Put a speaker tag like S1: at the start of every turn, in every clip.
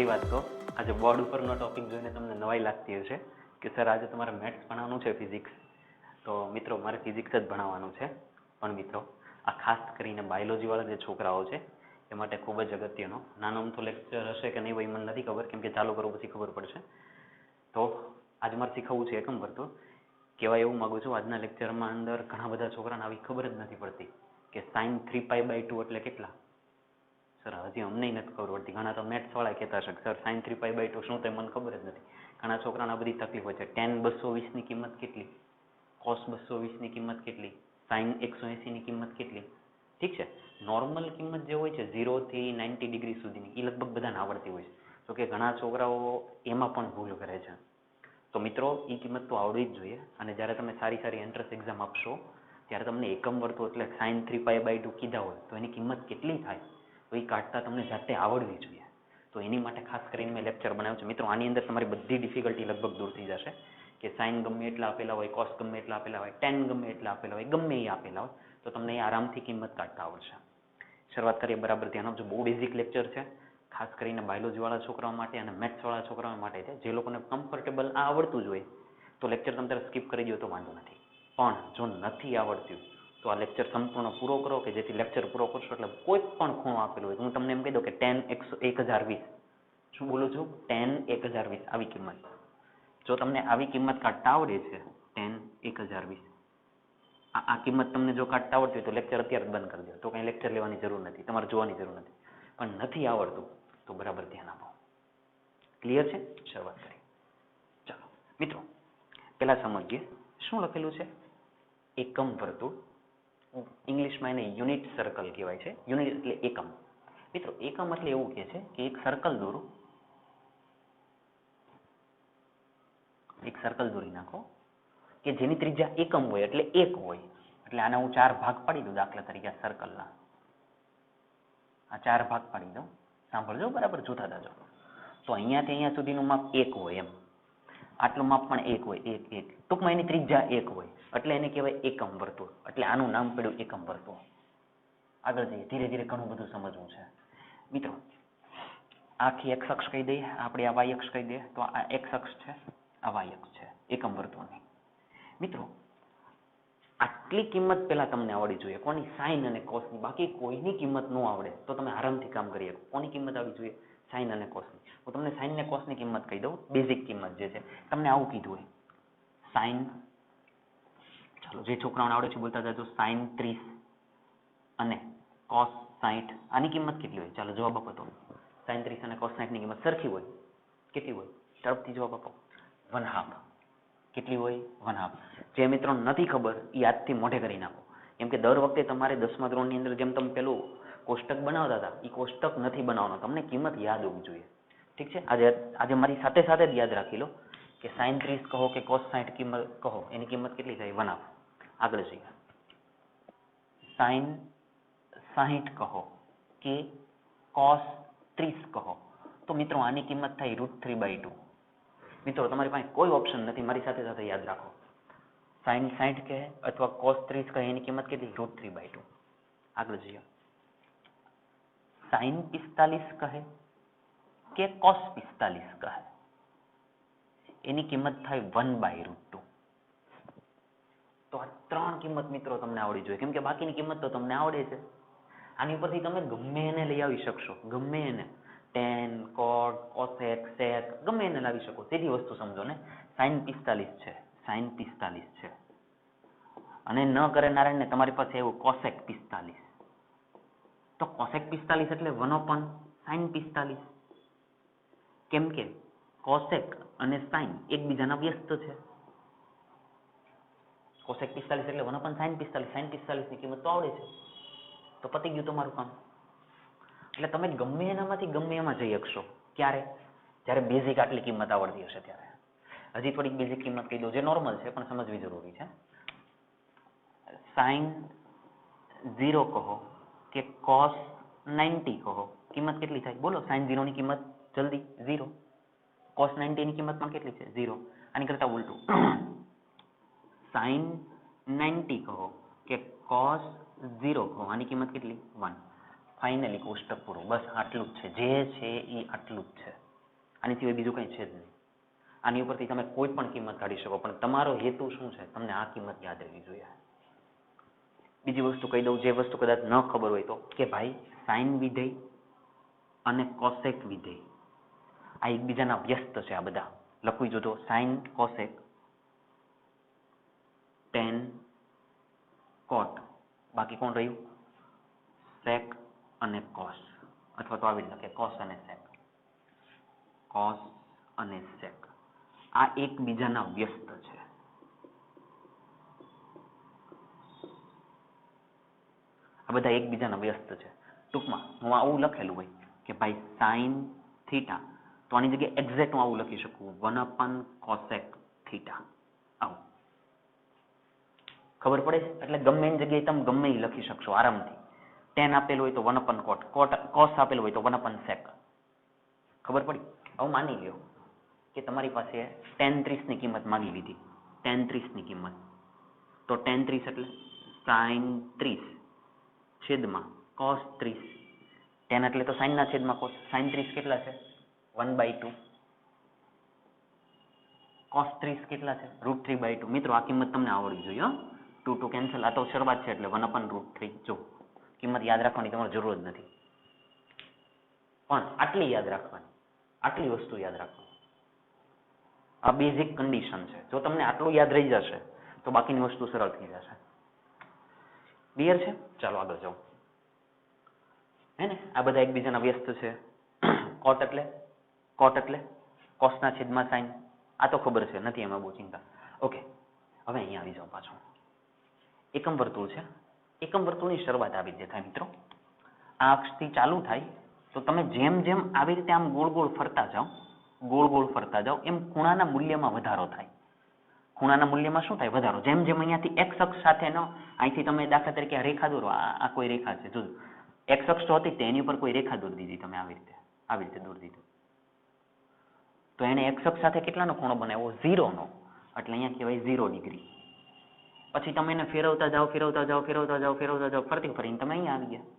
S1: પહેલી વાત તો આજે બોર્ડ ઉપરનો ટોપિક જોઈને તમને નવાઈ લાગતી હશે કે સર આજે તમારે મેથ્સ ભણાવવાનું છે, ફિઝિક્સ. તો મિત્રો મારે ફિઝિક્સ જ ભણાવવાનું છે. પણ મિત્રો આ ખાસ કરીને બાયોલોજીવાળા જે છોકરાઓ છે એ માટે ખૂબ જ અગત્યનો નાનો અમથો લેક્ચર હશે કે નહીં હોય મને નથી ખબર, કેમ કે ચાલુ કરું પછી ખબર પડશે. તો આજે મારે શીખવવું છે એકમ વર્તુળ. કહેવા એવું માગું છું આજના લેક્ચરમાં અંદર ઘણા બધા છોકરાને આવી ખબર જ નથી પડતી કે sin 3π/2 એટલે કેટલા. સર હજી અમને નથી ખબર પડતી. ઘણા તો મેથ્સવાળા કહેતા હશે સર sin 3π/2 શું તે મને ખબર જ નથી. ઘણા છોકરાને આ બધી તકલીફ હોય છે. tan 220ની કિંમત કેટલી, cos 220ની કિંમત કેટલી, sin 180ની કિંમત કેટલી. ઠીક છે, નોર્મલ કિંમત જે હોય છે 0 થી 90 ડિગ્રી સુધીની એ લગભગ બધાને આવડતી હોય છે. તો કે ઘણા છોકરાઓ એમાં પણ ભૂલ કરે છે. તો મિત્રો એ કિંમત તો આવડવી જ જોઈએ. અને જ્યારે તમે સારી સારી એન્ટ્રન્સ એક્ઝામ આપશો ત્યારે તમને એકમ વર્તુળ એટલે sin 3π/2 કીધા હોય તો એની કિંમત કેટલી થાય તો એ કાઢતા તમને જાતે આવડવી જોઈએ. તો એની માટે ખાસ કરીને મેં લેક્ચર બનાવ્યું છે. મિત્રો આની અંદર તમારી બધી ડિફિકલ્ટી લગભગ દૂર થઈ જશે કે sin ગમે એટલા આપેલા હોય, cos ગમે એટલા આપેલા હોય, tan ગમે એટલા આપેલા હોય, ગમે એ આપેલા હોય તો તમને એ આરામથી કિંમત કાઢતા આવડશે. શરૂઆત કરીએ. બરાબર ધ્યાન આપજો. બહુ બેઝિક લેક્ચર છે, ખાસ કરીને બાયોલોજીવાળા છોકરાઓ માટે અને મેથ્સવાળા છોકરાઓ માટે છે. જે લોકોને કમ્ફર્ટેબલ આ આવડતું જ હોય તો લેક્ચર તમે ત્યારે સ્કીપ કરી દો તો વાંધો નથી. પણ જો નથી આવડતું તો આ લેક્ચર સંપૂર્ણ પૂરો કરો, કે જેથી લેક્ચર પૂરો કરશો એટલે કોઈ પણ ખૂણો આપેલો હોય. હું તમને એમ કહી દઉં કે tan 1020, શું બોલું છું, tan 1020 આવી કિંમત. જો તમને આવી કિંમત કાઢતા આવડે છે tan 1020, આ કિંમત તમને જો કાઢતા આવડતી હોય તો લેક્ચર અત્યારે જ બંધ કરી દો. તો કંઈ લેક્ચર લેવાની જરૂર નથી, તમારે જોવાની જરૂર નથી. પણ નથી આવડતું તો બરાબર ધ્યાન આપો. ક્લિયર છે? શરૂઆત કરીએ. ચાલો મિત્રો પહેલા સમજીએ શું લખેલું છે. એકમ વર્તુળ, ઇંગ્લિશમાં એને યુનિટ સર્કલ કહેવાય છે. યુનિટ એટલે એકમ. મિત્રો એકમ એટલે એવું કહે છે કે એક સર્કલ દોરો, એક સર્કલ દોરી નાખો કે જેની ત્રિજ્યા એકમ હોય એટલે એક હોય. એટલે આના હું 4 ભાગ પાડી દઉં. દાખલા તરીકે આ સર્કલના આ 4 ભાગ પાડી દઉં. સાંભળજો, બરાબર જોતા જાજો. તો અહીંયાથી અહીંયા સુધીનું માપ 1 હોય, એમ આટલું માપ પણ 1 હોય, 1 1. ટૂંકમાં એની ત્રિજ્યા 1 હોય એટલે એને કહેવાય એકમ વર્તુળ. એટલે આનું નામ પડ્યું એકમ વર્તુળ. આગળ જઈએ, ધીરે ધીરે ઘણું બધું સમજવું છે. મિત્રો આખી એક્સ અક્ષ કહી દઈએ, આપણે આ વાય અક્ષ કહી દઈએ. તો આ એક્સ અક્ષ છે, આ વાય અક્ષ છે એકમ વર્તુળની. મિત્રો આટલી કિંમત પહેલા તમને આવડવી જોઈએ. કોની? સાઇન અને કોસની. બાકી કોઈની કિંમત ન આવડે તો તમે આરામથી કામ કરી શકો. કોની કિંમત આવવી જોઈએ? સાઇન અને કોસની. હું તમને સાઇન અને કોસની કિંમત કહી દઉં. બેઝિક કિંમત જે છે તમને આવું કીધું હોય સાઇન, ચાલો જે છોકરાઓને આવડે છે બોલતા જાજો, સાઇન 30 અને કોસ 60. આની કિંમત કેટલી હોય? ચાલો જવાબ આપો. તો સાઇન 30 અને કોસ 60 ની કિંમત સરખી હોય. કેટલી હોય? ઝડપથી જવાબ આપો. 1/2. કેટલી હોય? 1/2. જે મિત્રો નથી ખબર એ આજથી મોઢે કરી નાખો. કેમ કે દર વખતે તમારે 10મા ધોરણની અંદર જેમ તમે પેલું કોષ્ટક બનાવતા હતા એ કોષ્ટક નથી બનાવવાનું. તમને કિંમત યાદ હોવી જોઈએ. ઠીક છે? આજે મારી સાથે સાથે જ યાદ રાખી લો કે સાઇન 30 કહો કે કોસ 60 કિંમત કહો, એની કિંમત કેટલી થાય? 1/2. આગળ જઈએ. સાઇન 60 કહો કે કોસ 30 કહો તો મિત્રો આની કિંમત થાય √3/2. મિત્રો તમારી પાસે કોઈ ઓપ્શન નથી, મારી સાથે સાથે યાદ રાખો. સાઇન 60 કહે અથવા કોસ 30 કહે એની કિંમત કેટલી? √3/2. આગળ જઈએ. સાઇન 45 કહે કે કોસ 45 કહે એની કિંમત થાય 1/√2. તો આ 3 કિંમત મિત્રો તમને આવડી જોઈએ. કેમ કે બાકીની કિંમત તો તમને આવડે છે. આની ઉપરથી તમે ગમે એને લઈ આવી શકશો. ગમે એને tan, cot, cosec, sec ગમે એને લાવી શકો. સીધી વસ્તુ સમજો ને, સાઇન 45 છે, સાઇન 45 છે અને ન કરે નારાયણ ને તમારી પાસે એવું cosec 45. તો cosec 45 એટલે 1/sin 45. કેમ કે cosec અને sin એકબીજાના વ્યસ્ત છે. cosec 45 એટલે 1/sin 45. sin 45 ની કિંમત તો આવડે છે તો પતી ગયું તમારું કામ. એટલે તમે ગમે એનામાંથી ગમે એમાં જઈ શકશો. ક્યારે? જ્યારે બેઝિક આટલી કિંમત આવડતી હશે ત્યારે. હજી થોડીક બેઝિક કિંમત કહી દો જે નોર્મલ છે પણ સમજવી જરૂરી છે. સાઇન 0 કહો કે કોસ 90 કહો, કિંમત કેટલી થાય? બોલો. સાઇન 0 ની કિંમત જલ્દી 0. કોસ 90 ની કિંમત પણ કેટલી છે? 0. આની કરતા ઉલટું સાઇન 90 કહો કે કોસ 0 કહો, આની કિંમત કેટલી? 1. ફાઇનલી કોષ્ટક પૂરું. બસ આટલું જ છે. જે છે એ આટલું જ છે. આની સિવાય બીજું કંઈ છે જ નહીં. આની ઉપરથી તમે કોઈ પણ કિંમત કાઢી શકો, પણ તમારો હેતુ શું છે? તમને આ કિંમત યાદ રહેવી જોઈએ. બીજી વસ્તુ કહી દઉં, જે વસ્તુ કદાચ ન ખબર હોય તો, કે ભાઈ સાઇન વિધેય અને કોસેક વિધેય આ એકબીજાના વ્યસ્ત છે. આ બધા લખવી જોજો. સાઇન, કોસેક, ટેન, કોટ, બાકી કોણ રહ્યું? સેક અને કોસ, અથવા તો આવી લખે કોસ અને સેક. કોસ અને સેક આ એકબીજાના વ્યસ્ત છે. આ બધા એકબીજાના વ્યસ્ત છે. ટૂંકમાં હું આવું લખેલું હોય કે ભાઈ સાઇન થીટા, તો આની જગ્યાએ એક્ઝેક્ટ હું આવું લખી શકું 1 કોસેક થીટા. આવું ખબર પડે છે? એટલે ગમે એની જગ્યાએ તમે ગમે એ લખી શકશો આરામથી. ટેન આપેલું હોય તો 1 કોટ, કોસ આપેલું હોય તો 1 સેક. ખબર પડી? હવે માની લ્યો કે તમારી પાસે tan 30 ની કિંમત માંગી લીધી. tan 30 ની કિંમત, તો tan 30 એટલે sin 30 છેદમાં cos 30. tan એટલે તો sin ના છેદમાં cos. sin 30 કેટલા છે? 1/2. cos 30 કેટલા છે? √3/2. મિત્રો આ કિંમત તમને આવડવી જોઈએ. 2 કેન્સલ. આ તો શરૂઆત છે એટલે 1/√3. જો કિંમત યાદ રાખવાની તમારે જરૂર જ નથી, પણ આટલી યાદ રાખવાની, આટલી વસ્તુ યાદ રાખવાની. આ બેઝિક કન્ડિશન છે. જો તમને આટલું યાદ રહી જશે તો બાકીની વસ્તુ સરળ થઈ જશે. ક્લિયર છે? ચાલો આગળ જાઓ. હે ને? આ બધા એકબીજાના વ્યસ્ત છે. કોટ એટલે કોસના છેદમાં સાઇન. આ તો ખબર છે, નથી એમાં બહુ ચિંતા. ઓકે, હવે અહીંયા આવી જાઓ પાછું. એકમ વર્તુળ છે. એકમ વર્તુળની શરૂઆત આવી રીતે થાય મિત્રો. આ અક્ષથી ચાલુ થાય તો તમે જેમ જેમ આવી રીતે આમ ગોળ ગોળ ફરતા જાઓ એમ ખૂણાના મૂલ્યમાં વધારો થાય. ખૂણાના મૂલ્યમાં શું થાય? વધારો. જેમ જેમ અહીંયાથી એક્સ અક્ષ સાથેનો, અહીંથી તમે દાખલા તરીકે આ રેખા દોરો. આ કોઈ રેખા છે, જોજો એક્સ અક્ષ તો હતી તેની ઉપર કોઈ રેખા દોરી દીધી તમે, આવી રીતે દોરી દીધું, તો એને એક્સ અક્ષ સાથે કેટલાનો ખૂણો બનાવ્યો? 0 નો. એટલે અહીંયા કહેવાય 0 ડિગ્રી. પછી તમે એને ફેરવતા જાઓ, ફરતી ફરીને તમે અહીંયા આવી ગયા.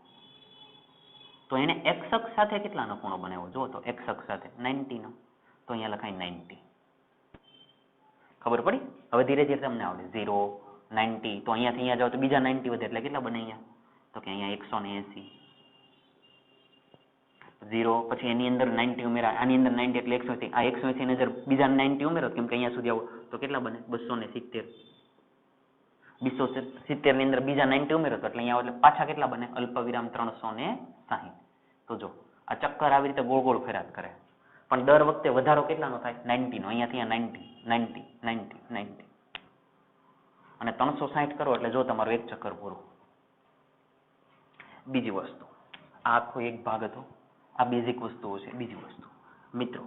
S1: તો એને એક્સ અક્ષ સાથે કેટલાનો ખૂણો બનાવ્યો? જો તો એક્સ અક્ષ સાથે 90 નો. તો અહીંયા લખાય 90. ખબર પડી? હવે ધીરે ધીરે તમને આવડે. 0, 90. તો અહીંયાથી અહીંયા જાઓ તો બીજા 90 વધે એટલે કેટલા બને અહીંયા? તો કે અહીંયા 180. 0 પછી એની અંદર 90 ઉમેરા, આની અંદર 90 એટલે 180. આ 180 ની અંદર બીજા 90 ઉમેરો, કેમ કે અહીંયા સુધી આવો તો કેટલા બને? 270. 270 ની અંદર બીજા 90 ઉમેરો તો એટલે અહીંયા એટલે પાછા કેટલા બને? અલ્પવિરામ 360. તો જો આ ચક્કર આવી રીતે ગોળ ગોળ ફેરાત કરે, પણ દર વખતે વધારો કેટલાનો થાય? 90 નો. અહીંયાથી અહીંયા 90. અને 360 કરો એટલે જો તમારું એક ચક્કર પૂરું. બીજી વસ્તુ, આ આખો એક ભાગ હતો. આ બેઝિક વસ્તુઓ છે. બીજી વસ્તુ મિત્રો,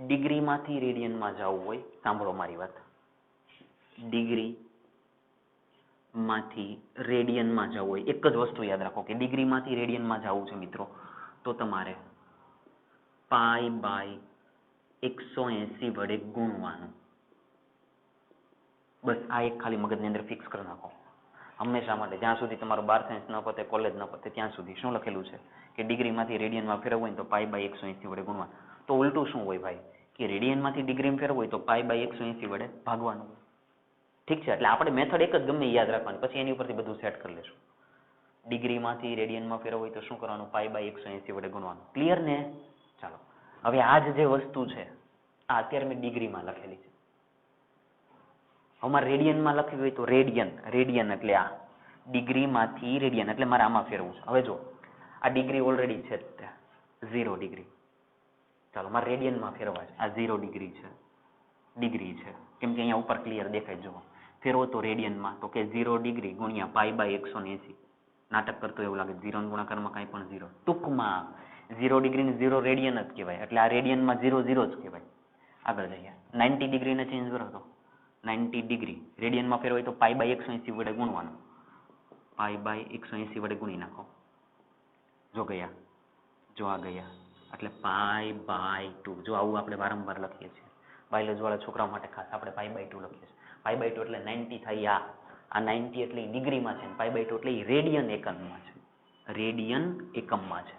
S1: ડિગ્રીમાંથી રેડિયનમાં જવું હોય, સાંભળો મારી વાત, ડિગ્રીમાંથી રેડિયનમાં જવું હોય, એક જ વસ્તુ યાદ રાખો કે ડિગ્રીમાંથી રેડિયનમાં જવું છે મિત્રો, તો તમારે π/180 વડે ગુણવાનું. બસ આ એક ખાલી મગજની અંદર ફિક્સ કરી નાખો હંમેશા માટે, જ્યાં સુધી તમારું 12 સાયન્સ ન પતે, કોલેજ ન પતે ત્યાં સુધી. શું લખેલું છે કે ડિગ્રીમાંથી રેડિયનમાં ફેરવવું હોય તો π/180 વડે ગુણવાનું. તો ઉલટું શું હોય ભાઈ કે રેડિયનમાંથી ડિગ્રીમાં ફેરવવું હોય તો π/180 વડે ભાગવાનું. ઠીક છે? એટલે આપણે મેથડ એક જ ગમે યાદ રાખવાની, પછી એની ઉપરથી બધું સેટ કરી લેશું. ડિગ્રીમાંથી રેડિયનમાં ફેરવવું હોય તો શું કરવાનું? π/180 વડે ગુણવાનું. ક્લિયર ને? ચાલો હવે આ જે વસ્તુ છે આ અત્યારે મેં ડિગ્રીમાં લખેલી છે. અમારે રેડિયનમાં લખવી હોય તો રેડિયન એટલે આ ડિગ્રીમાંથી રેડિયન એટલે મારે આમાં ફેરવું છે. હવે જો આ ડિગ્રી ઓલરેડી છે 0 ડિગ્રી. ચાલો મારે રેડિયનમાં ફેરવા છે. આ 0 ડિગ્રી છે, કેમ કે અહીંયા ઉપર ક્લિયર દેખાય. જુઓ ફેરવો તો રેડિયનમાં, તો કે 0 ડિગ્રી ગુણ્યા π/180. નાટક કરતો એવું લાગે, 0 ગુણાકારમાં કાંઈ પણ 0. ટૂંકમાં 0 ડિગ્રીને 0 રેડિયન જ કહેવાય, એટલે આ રેડિયનમાં 0 0 જ કહેવાય. આગળ જઈએ, 90 ડિગ્રીને ચેન્જ કરો તો 90 ડિગ્રી રેડિયનમાં ફેરવાય તો π/180 વડે ગુણવાનું. π/180 વડે ગુણી નાખો. જો ગયા, જો આ ગયા, એટલે π/2. જો આવું આપણે વારંવાર લખીએ છીએ, બાયોલોજી વાળા છોકરાઓ માટે ખાસ આપણે π/2 લખીએ છીએ. π/2 એટલે 90 થાય. આ 90 એટલે ડિગ્રીમાં છે, π/2 એટલે રેડિયન એકમમાં છે.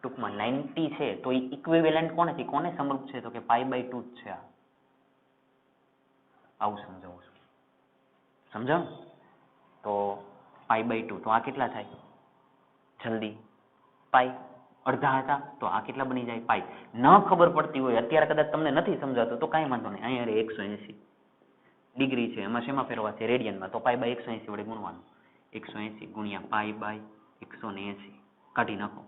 S1: ટૂંકમાં 90 છે તો એ ઇક્વિવેલન્ટ કોને સમરૂપ છે? તો કે π/2 જ છે. આવું સમજાવું છું. સમજાણું? તો π/2 તો આ કેટલા થાય? જલ્દી પાઈ અડધા હતા તો આ કેટલા બની જાય? પાઈ. ન ખબર પડતી હોય અત્યારે કદાચ તમને નથી સમજાતું તો કાંઈ વાંધો નહીં. અહીંયા 180 ડિગ્રી છે એમાં શેમાં ફેરવા છે? રેડિયનમાં. તો π/180 વડે ગુણવાનું. 180 ગુણ્યા π/180 કાઢી નાખો.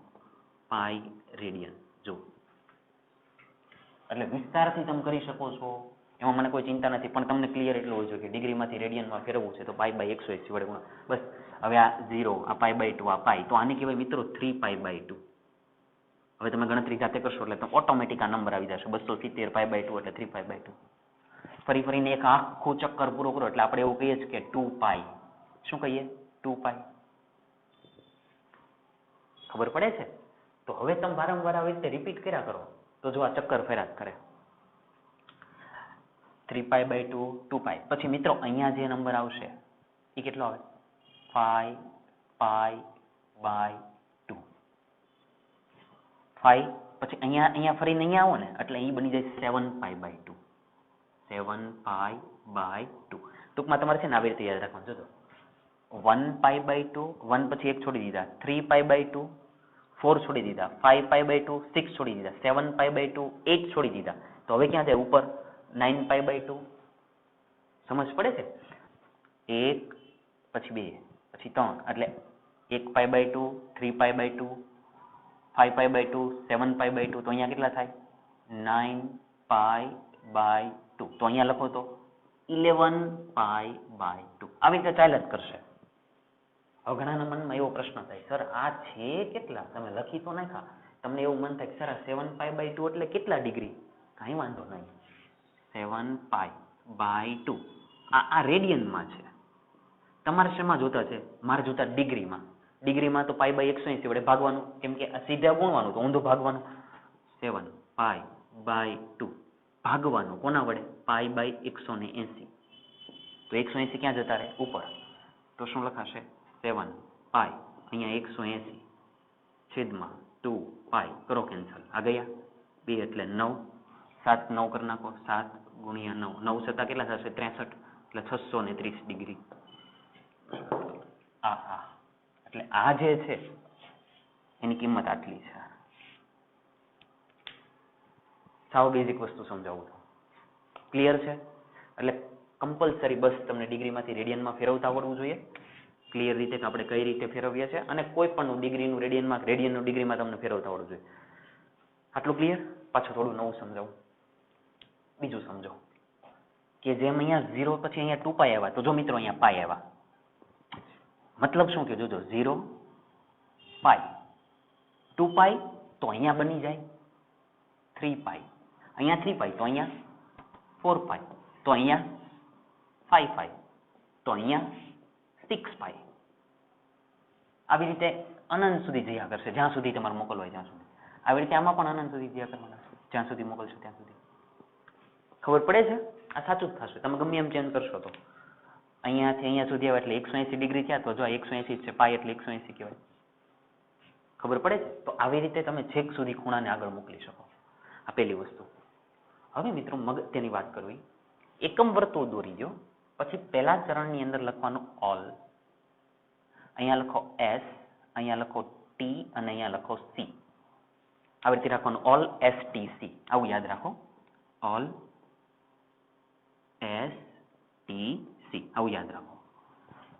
S1: પાઈ રેડિયન. જો એટલે વિસ્તારથી તમે કરી શકો છો, એમાં મને કોઈ ચિંતા નથી, પણ તમને ક્લિયર એટલું હોય છે કે ડિગ્રીમાંથી રેડિયનમાં ફેરવવું છે તો π/180 વડે ગુણો. બસ. હવે આ 0, આ π/2, આ પાઈ, તો આને કહેવાય મિત્રો 3π/2. હવે તમે ગણતરી જાતે કરશો એટલે તો ઓટોમેટિક આ નંબર આવી જશે 270 π/2 એટલે 3π/2. ફરીને એક આખું ચક્કર પૂરો કરો એટલે આપણે એવું કહીએ છીએ કે 2π. શું કહીએ? 2π. ખબર પડે છે? તો હવે તમે વારંવાર આવી રીતે રિપીટ કર્યા કરો તો જો આ ચક્કર ફેરા કરે. 3π/2, 2π. પછી મિત્રો અહીંયા જે નંબર આવશે એ કેટલો આવે? 5π/2. 5 પછી અહીંયા ફરીને અહીંયા આવો ને એટલે અહીં બની જાય 7π/2. 7π/2. ટૂંકમાં તમારે છે ને આવી રીતે યાદ રાખવાનું. જોજો 1π/2, 1 પછી 1 છોડી દીધા, 3π/2, 4 છોડી દીધા, 5π/2, 6 છોડી દીધા, 7π/2, 8 છોડી દીધા. તો હવે ક્યાં જાય? ઉપર 9π/2. સમજ પડે છે? 1 પછી 2 પછી 3 એટલે 1π/2, 3π/2, 5π/2, 7π/2. તો અહીંયા કેટલા થાય? 9π/2. તો અહીંયા લખો તો 11π/2. આવી રીતે ચાલ્યા જ કરશે. હવે ઘણાના મનમાં એવો પ્રશ્ન થાય, સર આ છે કેટલા? તમે લખી તો નાખ્યા, તમને એવું મન થાય સર આ 7π/2 એટલે કેટલા ડિગ્રી? કાંઈ વાંધો નહીં. 7π/2 આ રેડિયનમાં છે. તમારે શેમાં જોતા છે? મારે જોતા ડિગ્રીમાં. ડિગ્રીમાં તો π/180 વડે ભાગવાનું, કેમ કે આ સીધા ગુણવાનું તો ઊંધું ભાગવાનું. 7π/2 ભાગવાનું કોના વડે? π/180. તો 180 ક્યાં જતા રહે? ઉપર. તો શું લખાશે? 7π અહીંયા 180 છેદમાં 2π. કરો કેન્સલ. આ ગયા 2 એટલે 9. 7 9 કરી નાખો. 7 ગુણ્યા 9. 9 છતાં કેટલા થશે? 63 એટલે 630 ડિગ્રી. એટલે આ જે છે એની કિંમત આટલી છે. સાવ બેઝિક વસ્તુ સમજાવું છું. ક્લિયર છે? એટલે કમ્પલસરી બસ તમને ડિગ્રીમાંથી રેડિયનમાં ફેરવતા આવડવું જોઈએ. ક્લિયર રીતે કે આપણે કઈ રીતે ફેરવીએ છીએ અને કોઈ પણ ડિગ્રીનું રેડિયનનું ડિગ્રીમાં તમને ફેરવતા આવડવું જોઈએ. આટલું ક્લિયર? પાછું થોડું નવું સમજાવું. બીજું સમજો કે જેમ અહીંયા 0 પછી અહીંયા 2π આવ્યા, તો જો મિત્રો અહીંયા પાઈ આવ્યા. મતલબ શું કે જોજો 0 π 2π તો અહીંયા બની જાય 3π. અહીંયા 3π તો અહીંયા 4π તો અહીંયા 5π તો અહીંયા 6π. આવી રીતે અનંત સુધી જયા કરશે, જ્યાં સુધી તમારે મોકલવું હોય ત્યાં સુધી. આવી રીતે આમાં પણ અનંત સુધી જયા કરવાના છે, જ્યાં સુધી મોકલશો ત્યાં સુધી. ખબર પડે છે? આ સાચું જ થશે. તમે ગમે એમ ચેન્જ કરશો તો અહીંયાથી અહીંયા સુધી આવે એટલે 180 ડિગ્રી થયા, તો જો 180 છે, પાઈ એટલે 180 કહેવાય. ખબર પડે છે? તો આવી રીતે તમે છેક સુધી ખૂણાને આગળ મોકલી શકો. આ પહેલી વસ્તુ. હવે મિત્રો મગજની વાત કરવી, એકમ વર્તુળ દોરી દો, પછી પહેલા ચરણની અંદર લખવાનું ઓલ. અહીંયા લખો એસ, અહીંયા લખો ટી અને અહીંયા લખો સી. આવી રીતે રાખવાનું ઓલ એસ ટી સી. આવું યાદ રાખો. ઓલ એસ ટી સી આવું યાદ રાખો.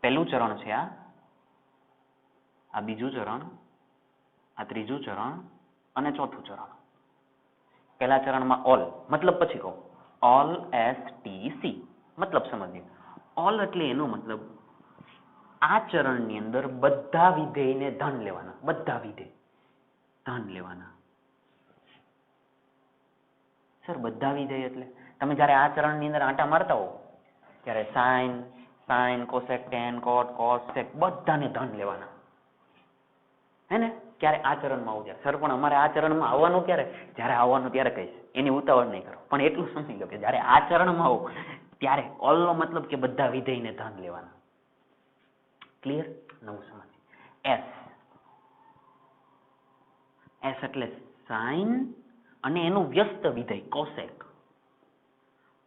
S1: પહેલું ચરણ છે આ બીજું ચરણ, આ ત્રીજું ચરણ અને ચોથું ચરણ. પહેલા ચરણમાં ઓલ મતલબ પછી કહો ઓલ એસ ટી સી મતલબ સમજીએ. ઓલ એટલે એનો મતલબ આ ચરણની અંદર બધા વિધેયને ધન લેવાના. બધા વિધેય ધન લેવાના. સર બધા વિધેય એટલે તમે જયારે આ ચરણની અંદર આંટા મારતા હો ત્યારે સાઇન કોસેક ટેન કોટ કોસ સેક બધાને ધન લેવાના હે ને. ક્યારે આ ચરણમાં આવું જાય સર, પણ અમારે આ ચરણમાં આવવાનું ક્યારે? જ્યારે આવવાનું ત્યારે કહીશ, એની ઉતાવળ નહીં કરો. પણ એટલું સમજી લો કે જ્યારે આ ચરણમાં આવો ત્યારે ઓલનો મતલબ કે બધા વિધેયને ધન લેવાના. ક્લિયર? નવું સમજ. એસ એસ એટલે સાઇન અને એનું વ્યસ્ત વિધેય કોસેક,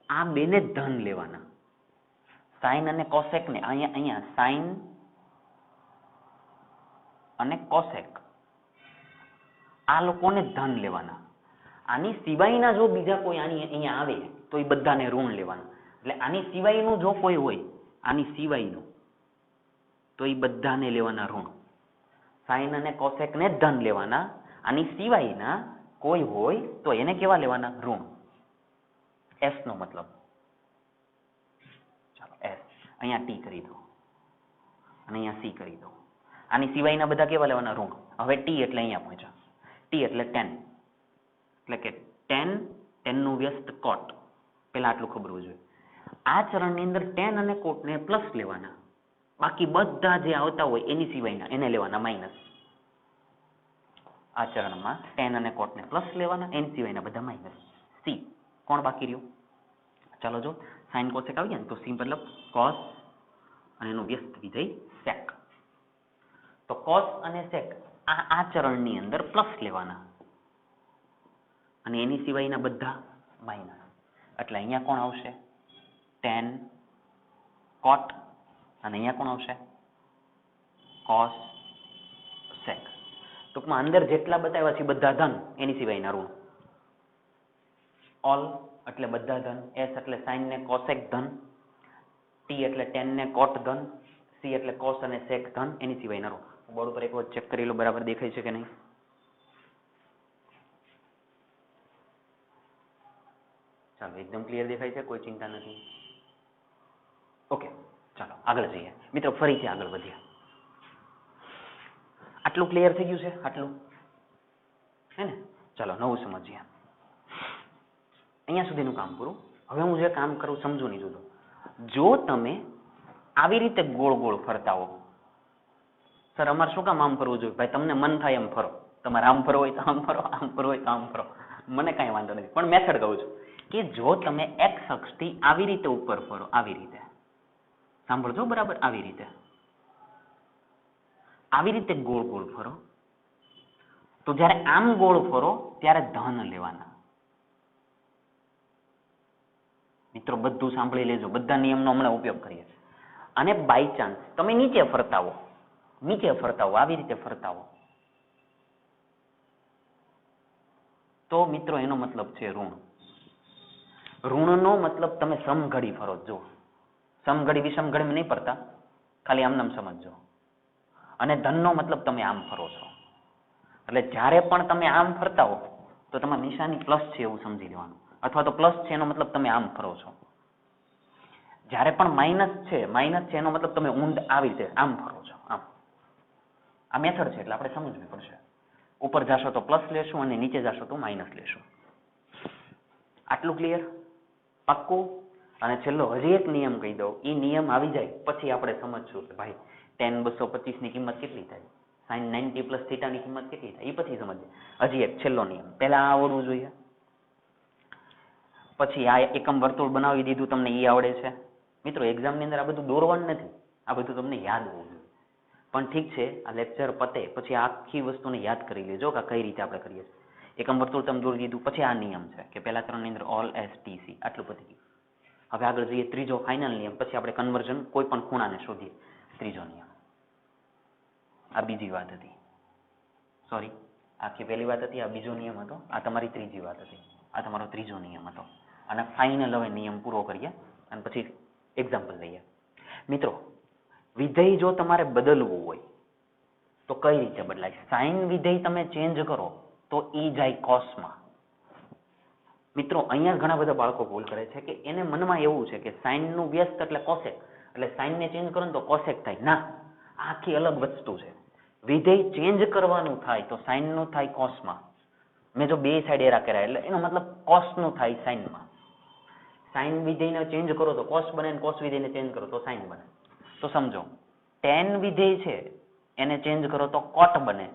S1: આ બેને ધન લેવાના. સાઇન અને કોસેક ને અહીંયા સાઇન અને કોસેક આ લોકોને ધન લેવાના. આની સિવાયના જો બીજા કોઈ આની અહીંયા આવે તો એ બધાને ઋણ લેવાના. એટલે આની સિવાયનું જો કોઈ હોય, આની સિવાયનું, તો એ બધાને લેવાના ઋણ. સાઇન અને કોસેક ને ધન લેવાના. આની સિવાયના કોઈ હોય તો એને કેવા લેવાના? ઋણ. એસ નો મતલબ, ચાલો એસ અહીંયા ટી કરી દો અને અહીંયા સી કરી દો. આની સિવાયના બધા કેવા લેવાના? ઋણ. હવે ટી એટલે અહીંયા પહોંચ્યા. ટી એટલે 10, એટલે કે 10 નું વ્યસ્ત કોટ. પેલા આટલું ખબર હોવું જોઈએ. આ ચરણની અંદર 10 અને કોટને પ્લસ લેવાના, બાકી બધા જે આવતા હોય એની સિવાયના એને લેવાના માઇનસ. આ ચરણમાં 10 અને કોટને પ્લસ લેવાના, એની સિવાયના બધા માઇનસ. સી કોણ બાકી રહ્યું? ચાલો જો સાઇન કોસેક આવી ગયા ને તો સી મતલબ કોસ અને એનું વ્યસ્ત વિધેય સેક. તો કોસ અને સેક આ ચરણની અંદર પ્લસ લેવાના અને એની સિવાયના બધા માઇનસ. એટલે અહીંયા કોણ આવશે? 10 કોટ અને અહીંયા કોણ આવશે? કોસ સેક. ટૂંકમાં અંદર જેટલા બતાવ્યા છે બધા ધન, એની સિવાયના ઋણ. ઓલ એટલે બધા ધન, એસ એટલે સાઇન ને કોસેક ધન, ટી એટલે 10 ને કોટ ધન, સી એટલે કોસ અને સેક ધન, એની સિવાયના ઋણ. બોર્ડ ઉપર એક વખત ચેક કરી લો બરાબર દેખાય છે કે નહીં. ચાલો એકદમ ક્લિયર દેખાય છે, કોઈ ચિંતા નથી. ઓકે ચાલો આગળ જઈએ મિત્રો, ફરીથી આગળ વધીએ. આટલું ક્લિયર થઈ ગયું છે? આટલું હે ને? ચાલો નવું સમજીએ. અહીંયા સુધીનું કામ પૂરું. હવે હું જે કામ કરું સમજો નહીં જુદો. જો તમે આવી રીતે ગોળ ગોળ ફરતા હો, સર અમારે શું કામ આમ ફરવું જોઈએ? ભાઈ તમને મન થાય એમ ફરો. તમારે આમ ફરવો હોય તો આમ ફરો, આમ ફરવો હોય તો આમ ફરો, મને કાંઈ વાંધો નથી. પણ મેથડ કહું છું કે જો તમે એક્સ અક્ષથી આવી રીતે ઉપર ફરો, આવી રીતે સાંભળજો બરાબર, આવી રીતે ગોળ ગોળ ફરો, તો જ્યારે આમ ગોળ ફરો ત્યારે ધન લેવાના. મિત્રો બધું સાંભળી લેજો, બધા નિયમનો હમણાં ઉપયોગ કરીએ. અને બાય ચાન્સ તમે નીચે ફરતા હો, આવી રીતે ફરતા હો, તો મિત્રો એનો મતલબ છે ઋણ. ઋણનો મતલબ તમે સમઘડી ફરો. જો સમઘડી વિષમઘડીમાં નહીં ફરતા, ખાલી આમ નામ સમજજો. અને ધનનો મતલબ તમે આમ ફરો છો. એટલે જ્યારે પણ તમે આમ ફરતા હો તો તમારી નિશાની પ્લસ છે એવું સમજી લેવાનું, અથવા તો પ્લસ છે એનો મતલબ તમે આમ ફરો છો. જ્યારે પણ માઇનસ છે એનો મતલબ તમે ઊંડ આવી રીતે આમ ફરો છો. આમ આ મેથડ છે એટલે આપણે સમજવી પડશે. ઉપર જાશો તો પ્લસ લેશું અને નીચે જાશો તો માઇનસ લેશું. આટલું ક્લિયર? પાક્કું? અને છેલ્લો હજી એક નિયમ કહી દઉં. એ નિયમ આવી જાય પછી આપણે સમજશું કે ભાઈ tan 225 ની કિંમત કેટલી થાય, sin 90 પ્લસ થીટા ની કિંમત કેટલી થાય, એ પછી સમજીએ. હજી એક છેલ્લો નિયમ, પહેલા આ આવડવું જોઈએ, પછી આ એકમ વર્તુળ બનાવી દીધું, તમને એ આવડે છે. મિત્રો એક્ઝામની અંદર આ બધું દોરવાનું નથી, આ બધું તમને યાદ હોવું જોઈએ. પણ ઠીક છે, આ લેક્ચર પતે પછી આખી વસ્તુને યાદ કરી લેજો કે કઈ રીતે આપણે કરીએ છીએ. એકમ વર્તુળ તમે દોરી દીધું, પછી આ નિયમ છે કે પહેલા ત્રણની અંદર ઓલ એસ ટી સી, આટલું પતી ગયું. હવે આગળ જઈએ ત્રીજો ફાઇનલ નિયમ, પછી આપણે કન્વર્ઝન કોઈ પણ ખૂણાને શોધીએ. ત્રીજો નિયમ, આ બીજી વાત હતી, સોરી આખી પહેલી વાત હતી, આ બીજો નિયમ હતો, આ તમારી ત્રીજી વાત હતી, આ તમારો ત્રીજો નિયમ હતો. અને ફાઇનલ હવે નિયમ પૂરો કરીએ અને પછી એક્ઝામ્પલ લઈએ. મિત્રો વિધેય જો તમારે બદલવું હોય તો કઈ રીતે બદલાય? સાઇન વિધેય તમે ચેન્જ કરો તો ઈ જાય કોસમાં. મિત્રો અહીંયા ઘણા બધા બાળકો ભૂલ કરે છે કે એને મનમાં એવું છે કે સાઇન નું વ્યસ્ત એટલે કોસેક, એટલે સાઇન ને ચેન્જ કરો ને તો કોસેક થાય. ના, આખી અલગ વસ્તુ છે. વિધેય ચેન્જ કરવાનું થાય તો સાઇન નું થાય કોસમાં. મેં જો બે સાઈડ એરા કર્યા એટલે એનો મતલબ કોસ નું થાય સાઇનમાં. સાઇન વિધેયને ચેન્જ કરો તો કોસ બને, કોસ વિધેયને ચેન્જ કરો તો સાઇન બને. તો સમજો tan વિધેય છે એને ચેન્જ કરો તો કોટ બને,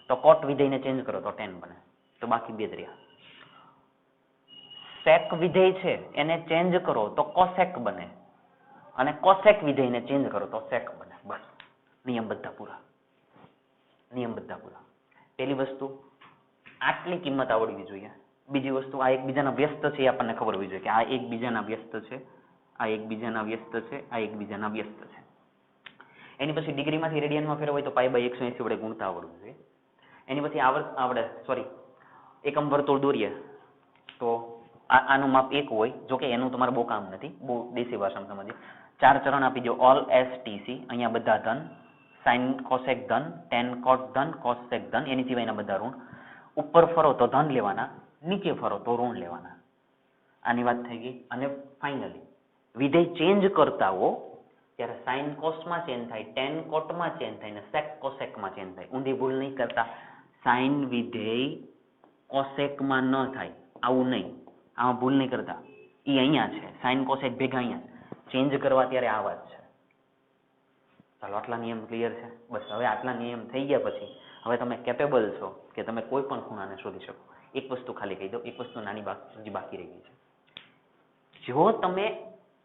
S1: તો કોટ વિધેયને ચેન્જ કરો તો tan બને. તો બાકી બે જ રહ્યા. સેક વિધેય છે એને ચેન્જ કરો તો કોસેક બને, અને કોસેક વિધેયને ચેન્જ કરો તો સેક બને. બસ નિયમ બધા પૂરા. પહેલી વસ્તુ આટલી કિંમત આવડવી જોઈએ. બીજી વસ્તુ આ એકબીજાના વ્યસ્ત છે એ આપણને ખબર હોવી જોઈએ કે આ એકબીજાના વ્યસ્ત છે, આ એકબીજાના વ્યસ્ત છે, આ એકબીજાના વ્યસ્ત છે. એની પછી ડિગ્રીમાંથી રેડિયનમાં ફેરવાય તો π/180 વડે ગુણતા આવડવું જોઈએ. એની પછી એકમ વર્તુળ દોરીએ તો આનું માપ 1 હોય. જો કે એનું તમારે બહુ કામ નથી, બહુ દેશી ભાષામાં સમજીએ. 4 ચરણ આપી દો, ઓલ STC, અહીંયા બધા ધન, સાઇન કોસેક ધન, ટેન કોટ ધન, કોસેક ધન, એની સિવાયના બધા ઋણ. ઉપર ફરો તો ધન લેવાના, નીચે ફરો તો ઋણ લેવાના. આની વાત થઈ ગઈ. અને ફાઇનલી વિધેય ચેન્જ કરતા હો ત્યારે સાઇન કોસમાં ચેન્જ થાય, ટેન કોટમાં ચેન્જ થાય ને સેક કોસેકમાં ચેન્જ થાય. ઊંધી ભૂલ નહીં કરતા. સાઇન વિધેય કોસેકમાં ન થાય, આવું નહીં. આમાં ભૂલ નહીં કરતા. એ અહીંયા છે, સાઇન કોસેક ભેગા અહીંયા ચેન્જ કરવા ત્યારે આ વાત છે. ચાલો, આટલા નિયમ ક્લિયર છે. બસ હવે આટલા નિયમ થઈ ગયા પછી હવે તમે કેપેબલ છો કે તમે કોઈ પણ ખૂણાને શોધી શકો. એક વસ્તુ ખાલી કહી દો, એક વસ્તુ નાની હજી બાકી રહી ગઈ છે. જો તમે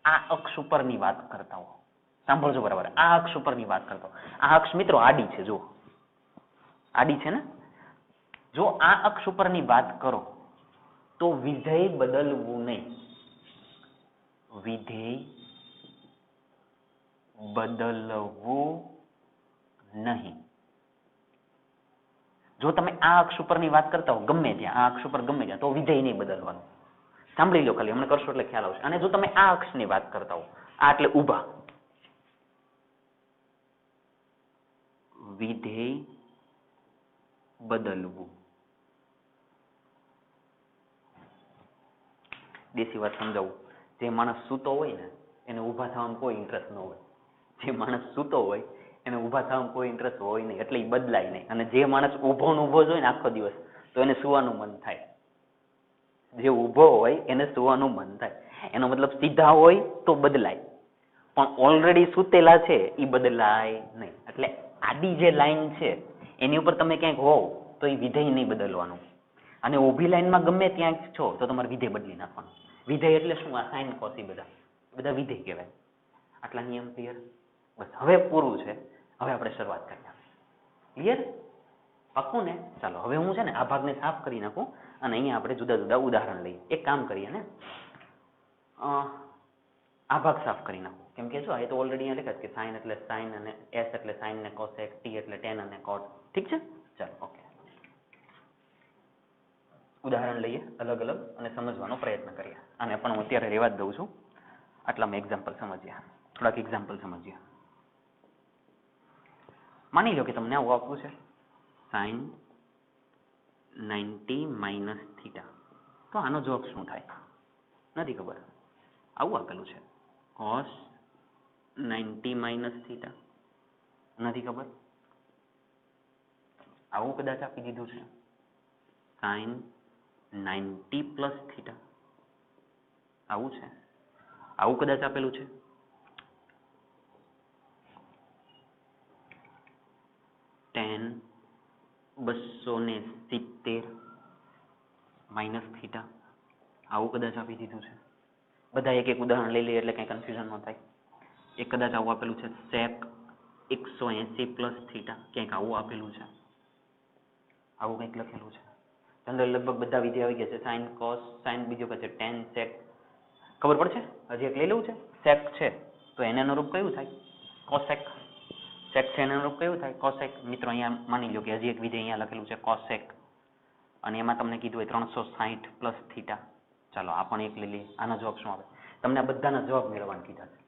S1: આ અક્ષ ઉપરની વાત કરતા હો, સાંભળજો બરાબર, આ અક્ષ ઉપરની વાત કરતા હો, આ અક્ષ મિત્રો આડી છે, જો આડી છે ને, જો આ અક્ષ ઉપરની વાત કરો તો વિધેય બદલવું નહીં. વિધેય બદલવું નહીં. જો તમે આ અક્ષ ઉપરની વાત કરતા હો ગમે ત્યાં, આ અક્ષ ઉપર ગમે ત્યાં, તો વિધેય નહીં બદલવાનું. સાંભળી લો ખાલી, હમણાં કરશો એટલે ખ્યાલ આવશે. અને જો તમે આ અક્ષની વાત કરતા હો, આ એટલે ઊભા, વિધેય બદલવું. દેશી વાત સમજાવું. જે માણસ સૂતો હોય ને એને ઊભા થવામાં કોઈ ઇન્ટરેસ્ટ ન હોય. જે માણસ સૂતો હોય એને ઊભા થવામાં કોઈ ઇન્ટરેસ્ટ હોય નહીં, એટલે એ બદલાય નહીં. અને જે માણસ ઊભો ને ઊભો જ હોય ને આખો દિવસ, તો એને સુવાનું મન થાય. જે ઊભો હોય એને સુવાનું મન થાય. એનો મતલબ સીધા હોય તો બદલાય, પણ ઓલરેડી સૂતેલા છે એ બદલાય નહીં. એટલે આડી જે લાઈન છે એની ઉપર તમે ક્યાંક હોવ તો એ વિધેય નહીં બદલવાનું. અને ઊભી લાઈનમાં ગમે ત્યાં છો તો તમારે વિધેય બદલી નાખવાનું. વિધેય એટલે શું? આ સાઇન કોસ એ બધા વિધેય કહેવાય. આટલા નિયમ ક્લિયર? બસ હવે પૂરું છે. હવે આપણે શરૂઆત કરીએ. ક્લિયર? પાક્કું ને? ચાલો હવે હું છે ને આ ભાગને સાફ કરી નાખું અને અહીંયા આપણે જુદા જુદા ઉદાહરણ લઈએ. એક કામ કરીએ ને, આ ભાગ સાફ કરી નાખું. કેમ કે જો એ તો ઓલરેડી અહીંયા લખ્યા છે કે સાઇન એટલે સાઇન અને એસ એટલે સાઇન ને કોસેક, ટી એટલે ટેન અને કોટ. ઠીક છે? ચાલો ઓકે. ઉદાહરણ લઈએ અલગ અલગ અને સમજવાનો પ્રયત્ન કરીએ. અને પણ હું અત્યારે રહેવા જ દઉં છું. આટલામાં એક્ઝામ્પલ સમજીએ, થોડાક એક્ઝામ્પલ સમજીએ. માની લો કે તમને આવું આપવું છે, સાઇન 90 માઇનસ થીટા. તો આનો જવાબ શું થાય? નથી ખબર. આવું આપેલું છે, કોસ 90 માઇનસ થીટા. નથી ખબર. આવું કદાચ આપી દીધું છે, સાઇન 90 પ્લસ થીટા. આવું છે. આવું કદાચ આપેલું છે, tan 270 માઇનસ થીટા. આવું કદાચ આપી દીધું છે. બધા એક એક ઉદાહરણ લઈ લઈએ એટલે કઈ કન્ફ્યુઝન ન થાય. એક કદાચ આવું આપેલું છે, sec 180 પ્લસ થીટા. ક્યાંક આવું આપેલું છે. આવું કંઈક લખેલું છે. જનરલ લગભગ બધા વિધેય આવી ગયા છે. સાઇન કોસ, સાઇન બીજો કે છે tan sec. ખબર પડશે? હજી એક લઈ લેવું છે. sec છે તો એને અનુરૂપ કયું થાય? cosec. sec છે એને અનુરૂપ કયું થાય? cosec. મિત્રો અહીંયા માની લો કે હજી એક વિધેય અહીંયા લખેલું છે cosec, અને એમાં તમને કીધું હોય 360 પ્લસ થીટા. ચાલો આ પણ એક લઈ લઈએ. આનો જવાબ શું આવે? તમને આ બધાના જવાબ મેળવવાનું કીધા છે.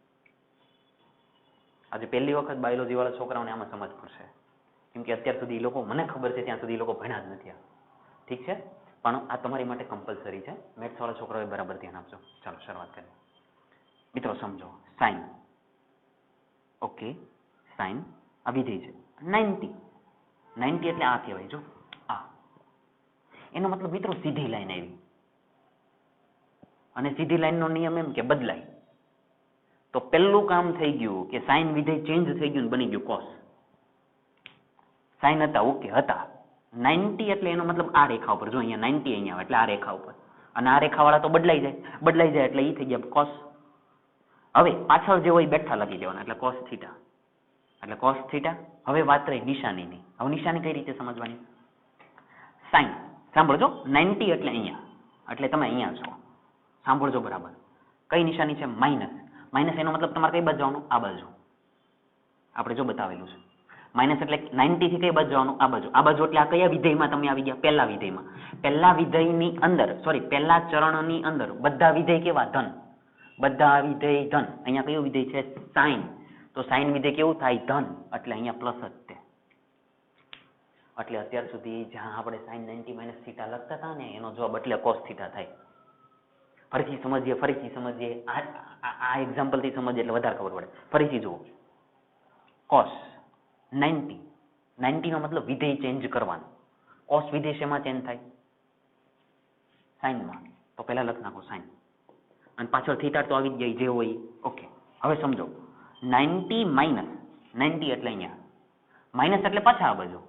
S1: આજે પહેલી વખત બાયોલોજી વાળા છોકરાઓને આમાં સમજ પડશે. કેમ કે અત્યાર સુધી લોકો, મને ખબર છે ત્યાં સુધી લોકો ભણ્યા જ નથી. ઠીક છે, પણ આ તમારી માટે કમ્પલસરી છે. મેથ્સ વાળા છોકરાઓએ બરાબર ધ્યાન આપજો. ચાલો શરૂઆત કરીએ. મિત્રો સમજો, સાઇન, ઓકે, સાઇન આ વિધેય છે 90. 90 એટલે આ કહેવાય. જો આ, એનો મતલબ મિત્રો સીધી લાઈન આવી. અને સીધી લાઈનનો નિયમ એમ કે બદલાય. તો પહેલું કામ થઈ ગયું કે સાઇન વિધેય ચેન્જ થઈ ગયું, બની ગયું કોસ. સાઇન હતા, ઓકે હતા. 90 એટલે એનો મતલબ આ રેખા ઉપર. જો અહીંયા 90 અહીંયા આવે એટલે આ રેખા ઉપર, અને આ રેખાવાળા તો બદલાઈ જાય એટલે એ થઈ ગયા કોસ. હવે પાછળ જે હોય બેઠા લખી દેવાના, એટલે કોસ થીટા. એટલે કોસ થીટા. હવે વાત રહી નિશાનીની. હવે નિશાની કઈ રીતે સમજવાની? સાઇન,
S2: સાંભળજો 90 એટલે અહીંયા, એટલે તમે અહીંયા છો. સાંભળજો બરાબર. કઈ નિશાની છે? માઇનસ. માઇનસ એનો મતલબ તમારે કઈ બાજુ જવાનું? આ બાજુ. આપણે જો બતાવેલું છે માઇનસ એટલે 90 થી કઈ બાજુ જવાનું? આ બાજુ. આ બાજુ એટલે આ કયા વિધેયમાં તમે આવી ગયા? પહેલા વિધેયમાં. પહેલા વિધેયની અંદર, સોરી, પહેલા ચરણની અંદર બધા વિધેય કેવા? ધન. બધા વિધેય ધન. અહીંયા કયું વિધેય છે? સાઇન. તો સાઇન વિધેય કેવું થાય? ધન. એટલે અહીંયા પ્લસ જ તે. એટલે અત્યાર સુધી જ્યાં આપણે સાઇન 90 માઇનસ થીટા લખતા હતા ને, એનો જવાબ એટલે કોસ થીટા થાય. ફરીથી સમજીએ. આ એક્ઝામ્પલ થી સમજીએ એટલે વધારે ખબર પડે. ફરીથી જુઓ. કોસ 90. 90 નો મતલબ વિધેય ચેન્જ કરવાનું. કોસ વિધેય શેમાં ચેન્જ થાય? સાઇનમાં. તો પહેલા લખ નાખો સાઇન, અને પાછળ થીટા તો આવી જ જાય જે હોય. ઓકે, હવે સમજો. 90 માઇનસ 90 એટલે અહીંયા માઇનસ એટલે પાછા આ બાજુ.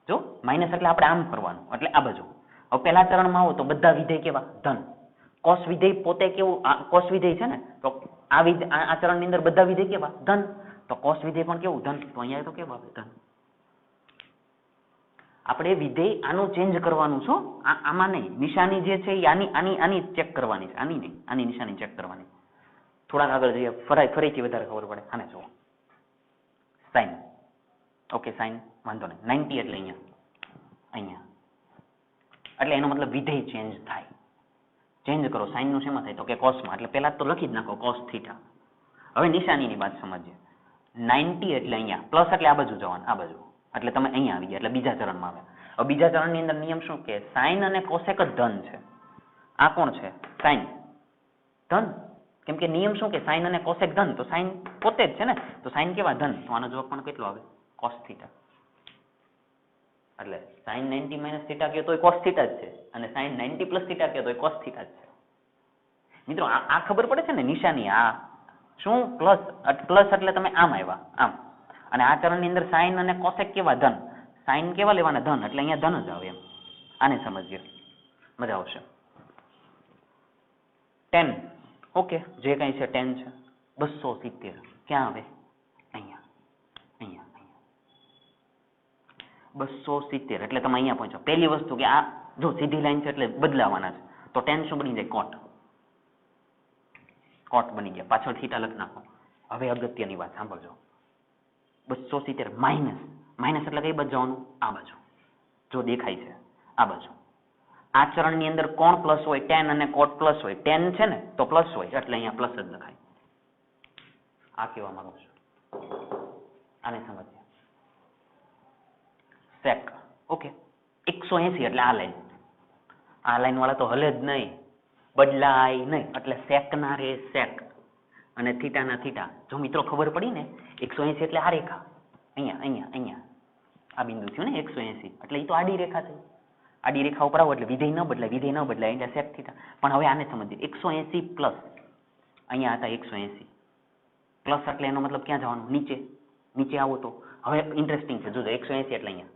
S2: જો માઇનસ એટલે આપણે આમ કરવાનું, એટલે આ બાજુ. હવે પહેલા ચરણમાં આવો તો બધા વિધેય કેવા? ધન. કોસ વિધેય પોતે કેવું? કોસ વિધેય છે ને, તો આ ચરણની અંદર બધા વિધેય કેવા? ધન. તો કોસ વિધેય પણ કેવું? ધન. તો અહીંયા તો કેવું આવે? ધન. આપણે વિધેય આનું ચેન્જ કરવાનું છો, આમાં નહીં. નિશાની જે છે એ આની ચેક કરવાની છે, આની નહીં. આની નિશાની ચેક કરવાની. થોડાક આગળ જઈએ, ફરીથી વધારે ખબર પડે. આને જુઓ. સાઇન. ઓકે, સાઇન વાંધો નહીં. 90 એટલે અહીંયા એટલે એનો મતલબ વિધેય ચેન્જ થાય. ચેન્જ કરો. સાઇન નું શેમાં થાય? તો કે કોસમાં. એટલે પહેલા તો લખી જ નાખો કોસ થીટા. હવે નિશાનીની વાત સમજીએ. 90 એટલે અહીંયા પ્લસ એટલે આ બાજુ જવાનું, આ બાજુ. એટલે તમે અહીંયા આવી ગયા, એટલે બીજા ચરણમાં આવ્યા. હવે બીજા ચરણની અંદર નિયમ શું કે? સાઇન અને કોસેક જ ધન છે. આ કોણ છે? સાઇન. ધન. કેમ કે નિયમ શું કે સાઇન અને કોસેક ધન, તો સાઇન પોતે જ છે ને, તો સાઇન કેવા? ધન. તો આનો જવાબ પણ કેટલો આવે? Cos theta. એટલે સાઇન 90 માઇનસ થીટા કહો તો કોસ થીટા જ છે, અને સાઇન 90 પ્લસ થીટા કહો તો કોસ થીટા જ છે. મિત્રો આ ખબર પડે છે ને નિશાની? આ શું? પ્લસ એટલે તમે આમ આવ્યા, આમ. અને આ ચરણની અંદર સાઇન અને કોસેક કેવા? ધન. સાઇન કેવા લેવાના? ધન. એટલે અહીંયા ધન જ આવે એમ. આને સમજીએ, મજા આવશે. 10. ઓકે, જે કઈ છે 10 છે. 270 ક્યાં આવે? અહીંયા. 270 એટલે તમે અહીંયા પહોંચો. પહેલી વસ્તુ કે આ જો સીધી લાઈન છે એટલે બદલાવાના છે, તો 10 શું બની જાય? કોટ. કોટ બની ગયા. પાછળ થીટા લખ નાખો. હવે અગત્યની વાત સાંભળજો. 270 માઇનસ. માઇનસ એટલે કઈ બાજુ જવાનું? આ બાજુ. જો દેખાય છે આ બાજુ. આ ચરણની અંદર કોણ પ્લસ હોય? tan અને કોટ પ્લસ હોય. tan છે ને તો પ્લસ હોય, એટલે અહીંયા પ્લસ જ લખાય. આ કહેવા માંગુ છું. આને સમજીએ. સેક. ઓકે, 180 એટલે આ લાઈન. આ લાઈન વાળા તો હલે જ નહીં, બદલાય નહીં. એટલે સેક ના રે સેક, અને થીટા ના થીટા. જો મિત્રો ખબર પડી ને, 180 એટલે આ રેખા. અહીંયા આ બિંદુ થયું ને 180, એટલે એ તો આડી રેખા થઈ. આડી રેખા ઉપર આવો એટલે વિધેય ન બદલાય, એટલે સેક થીટા. પણ હવે આને સમજીએ. 180 પ્લસ અહીંયા હતા 180 પ્લસ, એટલે એનો મતલબ ક્યાં જવાનું? નીચે આવો તો. હવે ઇન્ટરેસ્ટિંગ છે, જોજો. 180 એટલે અહીંયા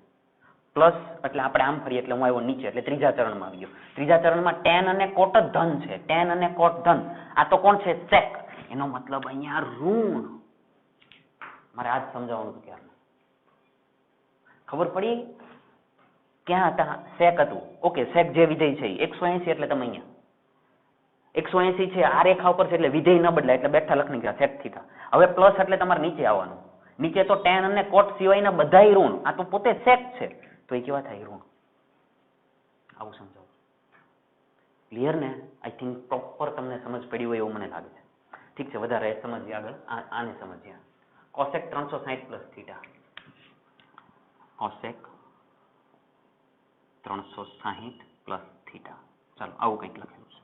S2: પ્લસ, એટલે આપણે આમ ફરીએ એટલે હું આવ્યો નીચે, એટલે ત્રીજા ચરણમાં આવી ગયો. ત્રીજા ચરણમાં tan અને કોટ જ ધન છે. tan અને કોટ ધન. આ તો કોણ છે? સેક. એનો મતલબ અહીંયા ઋણ. મારે આજ સમજાવવાનું હતું. ક્યારે ખબર પડી? ક્યાં હતા? સેક હતું. ઓકે, સેક જે વિધેય છે 180 એટલે તમે અહીંયા 180 છે, આ રેખા ઉપર છે, એટલે વિધેય ન બદલાય, એટલે બેઠા લખની ગયા સેક થીટા. હવે પ્લસ એટલે તમારે નીચે આવવાનું. નીચે તો tan અને કોટ સિવાયના બધાય ઋણ. આ તો પોતે સેક છે, તો એ કેવા થાય? ઋણ. આવું સમજાવું. ક્લિયર ને? આઈ થિંક પ્રોપર તમને સમજ પડી હોય એવું મને લાગે છે. ઠીક છે, વધારે સમજીએ આગળ. આને સમજીએ. Cosec 360 plus theta. Cosec 360 plus theta. ચાલો, આવું કંઈક લખેલું છે,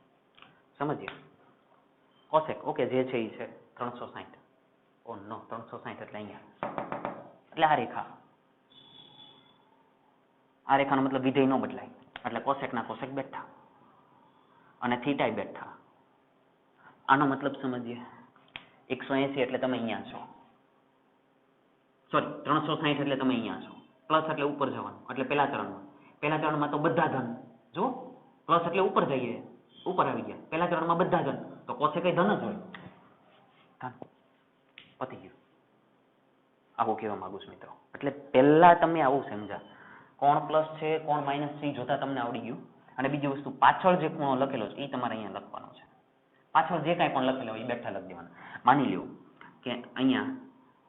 S2: સમજીએ. કોસેક ઓકે, જે છે એ છે 360. ઓ નો, 360 એટલે અહીંયા, એટલે આ રેખા. આ રેખાનો મતલબ વિધેય ન બદલાય, એટલે કોસેક ના કોસેક બેઠા અને થીટા બેઠા. આનો મતલબ સમજીએ. 180 એટલે તમે અહીંયા છો, સોરી 360 એટલે તમે અહીંયા છો. પ્લસ એટલે ઉપર જવાનું, એટલે પહેલા ચરણમાં તો બધા ધન. જો પ્લસ એટલે ઉપર જઈએ, ઉપર આવી ગયા. પહેલા ચરણમાં બધા ધન, તો કોસેક ધન જ હોય. પતી ગયું. આવું કહેવા માંગુ છું મિત્રો. એટલે પહેલા તમે આવું સમજા. કોણ પ્લસ છે કોણ માઇનસ છે એ જોતા તમને આવડી ગયું. અને બીજી વસ્તુ પાછળ જે ખૂણો લખેલો છે એ તમારે અહીંયા લખવાનો છે. પાછળ જે કાંઈ પણ લખેલો હોય એ બેઠા લખી દેવાના. માની લ્યો કે અહીંયા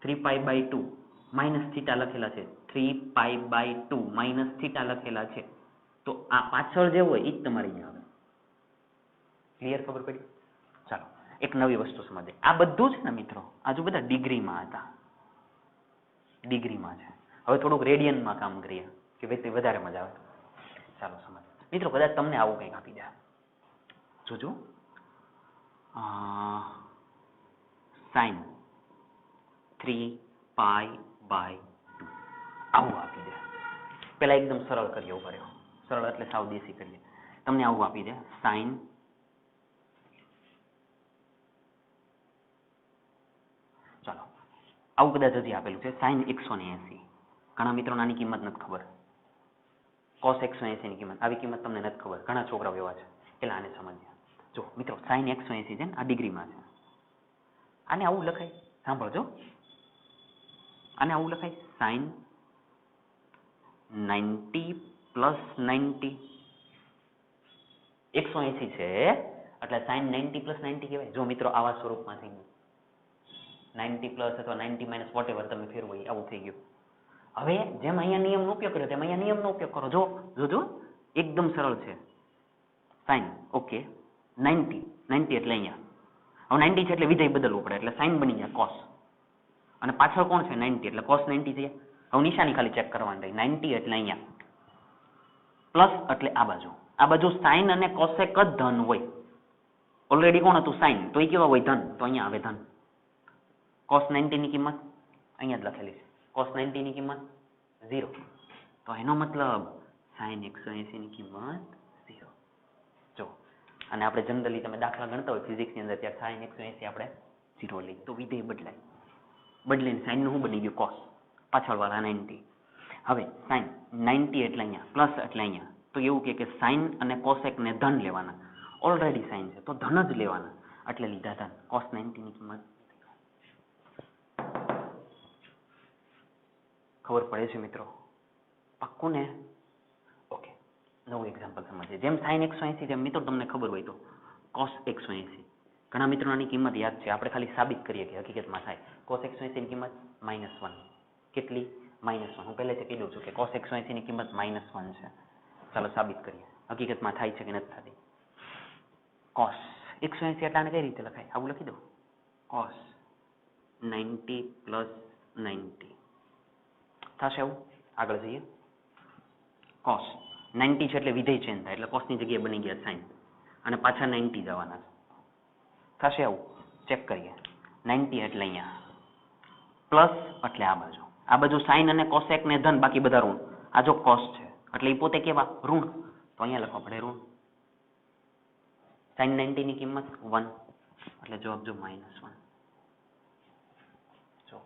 S2: 3π/2 માઇનસ થીટા લખેલા છે, 3π/2 માઇનસ થીટા લખેલા છે, તો આ પાછળ જે હોય એ જ તમારે અહીંયા આવે. ક્લિયર? ખબર પડી? ચાલો એક નવી વસ્તુ સમજે. આ બધું છે ને મિત્રો, આજુ બધા ડિગ્રીમાં હતા, ડિગ્રીમાં છે. હવે થોડુંક રેડિયનમાં કામ કરીએ કે વ્યક્તિ વધારે મજા આવે. ચાલો સમજ મિત્રો. કદાચ તમને આવું કંઈક આપી દે, જોજો sin 3π/2 આવું આપી દે. પેલા એકદમ સરળ કરીએ, ઉભા રહ્યો. સરળ એટલે સાવ દેશી કરીએ. તમને આવું આપી દે sin ચાલો આવું કદાચ હજી આપેલું છે sin 180. ઘણા મિત્રોને આની કિંમત નથી ખબર. cos 180 ની કિંમત, આવી કિંમત તમને નથી ખબર. ઘણા છોકરાઓ એવા છે. એટલે આને સમજીએ. જો મિત્રો sin 180 છે ને આ ડિગ્રીમાં છે. આને આવું લખાય, સાંભળજો, આને આવું લખાય sin 90 + 90. 180 છે એટલે sin 90 + 90 કહેવાય. જો મિત્રો આવા સ્વરૂપમાં થઈ ગયું 90 પ્લસ અથવા 90 - વોટેવર તમે ફેરવો આવું થઈ ગયું. હવે જેમ અહીંયા નિયમનો ઉપયોગ કર્યો તેમ અહીંયા નિયમનો ઉપયોગ કરો. જોજો એકદમ સરળ છે. sin ઓકે 90 એટલે અહીંયા હવે 90 છે એટલે વિધેય બદલવું પડે એટલે sin બની જાય cos. અને પાછળ કોણ છે 90 એટલે cos 90 થઈ જાય. હવે નિશાની ખાલી ચેક કરવાની રહી. 90 એટલે અહીંયા પ્લસ એટલે આ બાજુ sin અને cosec જ ધન હોય. ઓલરેડી કોણ હતું sin, તો એ કેવા હોય ધન, તો અહીંયા આવે ધન. cos 90 ની કિંમત અહીંયા જ લખેલી છે. cos 90 ની કિંમત 0. તો એનો મતલબ sin 180 ની કિંમત 0. જો અને આપણે જનરલી તમે દાખલા ગણતા હોય ફિઝિક્સની અંદર ત્યારે sin 180 આપણે 0 લઈએ તો વિધેય બદલાય. બદલીને sin નું શું બની ગયું cos, પાછળવાળા 90. હવે sin 90 એટલે અહીંયા પ્લસ એટલે અહીંયા તો એવું કે sin અને cosec ને ધન લેવાના. ઓલરેડી sin છે તો ધન જ લેવાના એટલે લીધા ધન. cos 90 ની કિંમત ખબર પડે છે મિત્રો? પાક્કું ને? ઓકે નવું એક્ઝામ્પલ સમજીએ. જેમ sin 180 જેમ મિત્રો તમને ખબર હોય તો cos 180. ઘણા મિત્રોને આની કિંમત યાદ છે. આપણે ખાલી સાબિત કરીએ કે હકીકતમાં થાય. cos 180 ની કિંમત -1. કેટલી? -1. હું પહેલેથી કહી દઉં છું કે cos 180 ની કિંમત -1 છે. ચાલો સાબિત કરીએ હકીકતમાં થાય છે કે નથી થતી. cos 180 એટલે આને કઈ રીતે લખાય? આવું લખી દો cos 90 + 90 થશે. આવું આગળ જઈએ. cos 90 છે એટલે વિધેય ચેન્જ થાય એટલે cos ની જગ્યાએ બની ગયા sin અને પાછા 90 જવાના થશે. આવું ચેક કરીએ. 90 એટલે અહીંયા પ્લસ એટલે આ બાજુ sin અને cosec ને ધન, બાકી બધા ઋણ. આ જો cos છે એટલે એ પોતે કેવા ઋણ, તો અહીંયા લખવા પડે ઋણ. sin 90 ની કિંમત 1 એટલે જવાબ જો -1. જો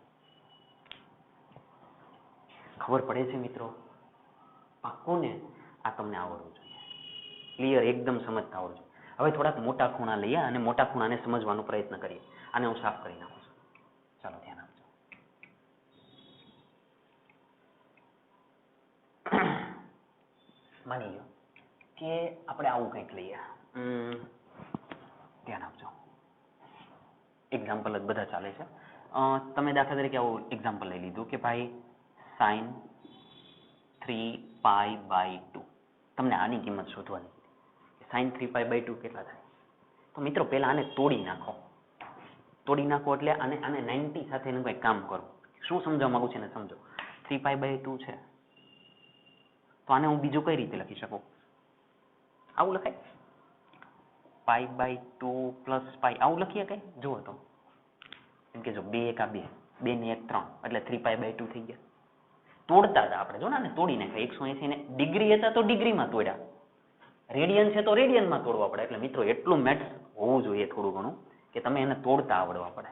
S2: ખબર પડે છે મિત્રો? પાક્કું ને? આ તમને આવડવું જોઈએ. ક્લિયર? એકદમ સમજતા આવડવું જોઈએ. હવે થોડાક મોટા ખૂણા લઈએ અને મોટા ખૂણાને સમજવાનો પ્રયત્ન કરીએ. આને હું સાફ કરી નાખું છું. ચાલો ધ્યાન આપજો. માની લો કે આપણે આવું કંઈક લઈએ. ધ્યાન આપજો. એક્ઝામ્પલ જ બધા ચાલે છે. તમે દાખલા તરીકે આવું એક્ઝામ્પલ લઈ લીધું કે ભાઈ sin 3π/2. તમને આની કિંમત શોધવાની. sin 3π/2 કેટલા થાય? તો મિત્રો પહેલા આને તોડી નાખો. તોડી નાખો એટલે આને 90 સાથે એનું કંઈક કામ કરો. શું સમજવા માંગુ છું ને સમજો. 3π/2 છે તો આને હું બીજું કઈ રીતે લખી શકું? આવું લખાય π/2 + π. આવું લખીએ કઈ? જુઓ તો એમ કે જો 2 × 2 2 ને 1 3 એટલે 3π/2 થઈ ગયા. તોડતા હતા આપણે. જો ને આને તોડી નાખ્યા. 180 ને ડિગ્રી હતા તો ડિગ્રીમાં તોડ્યા. રેડિયન છે તો રેડિયનમાં તોડવા પડે. એટલે મિત્રો એટલું મેથ્સ હોવું જોઈએ થોડું ઘણું કે તમે એને તોડતા આવડવા પડે.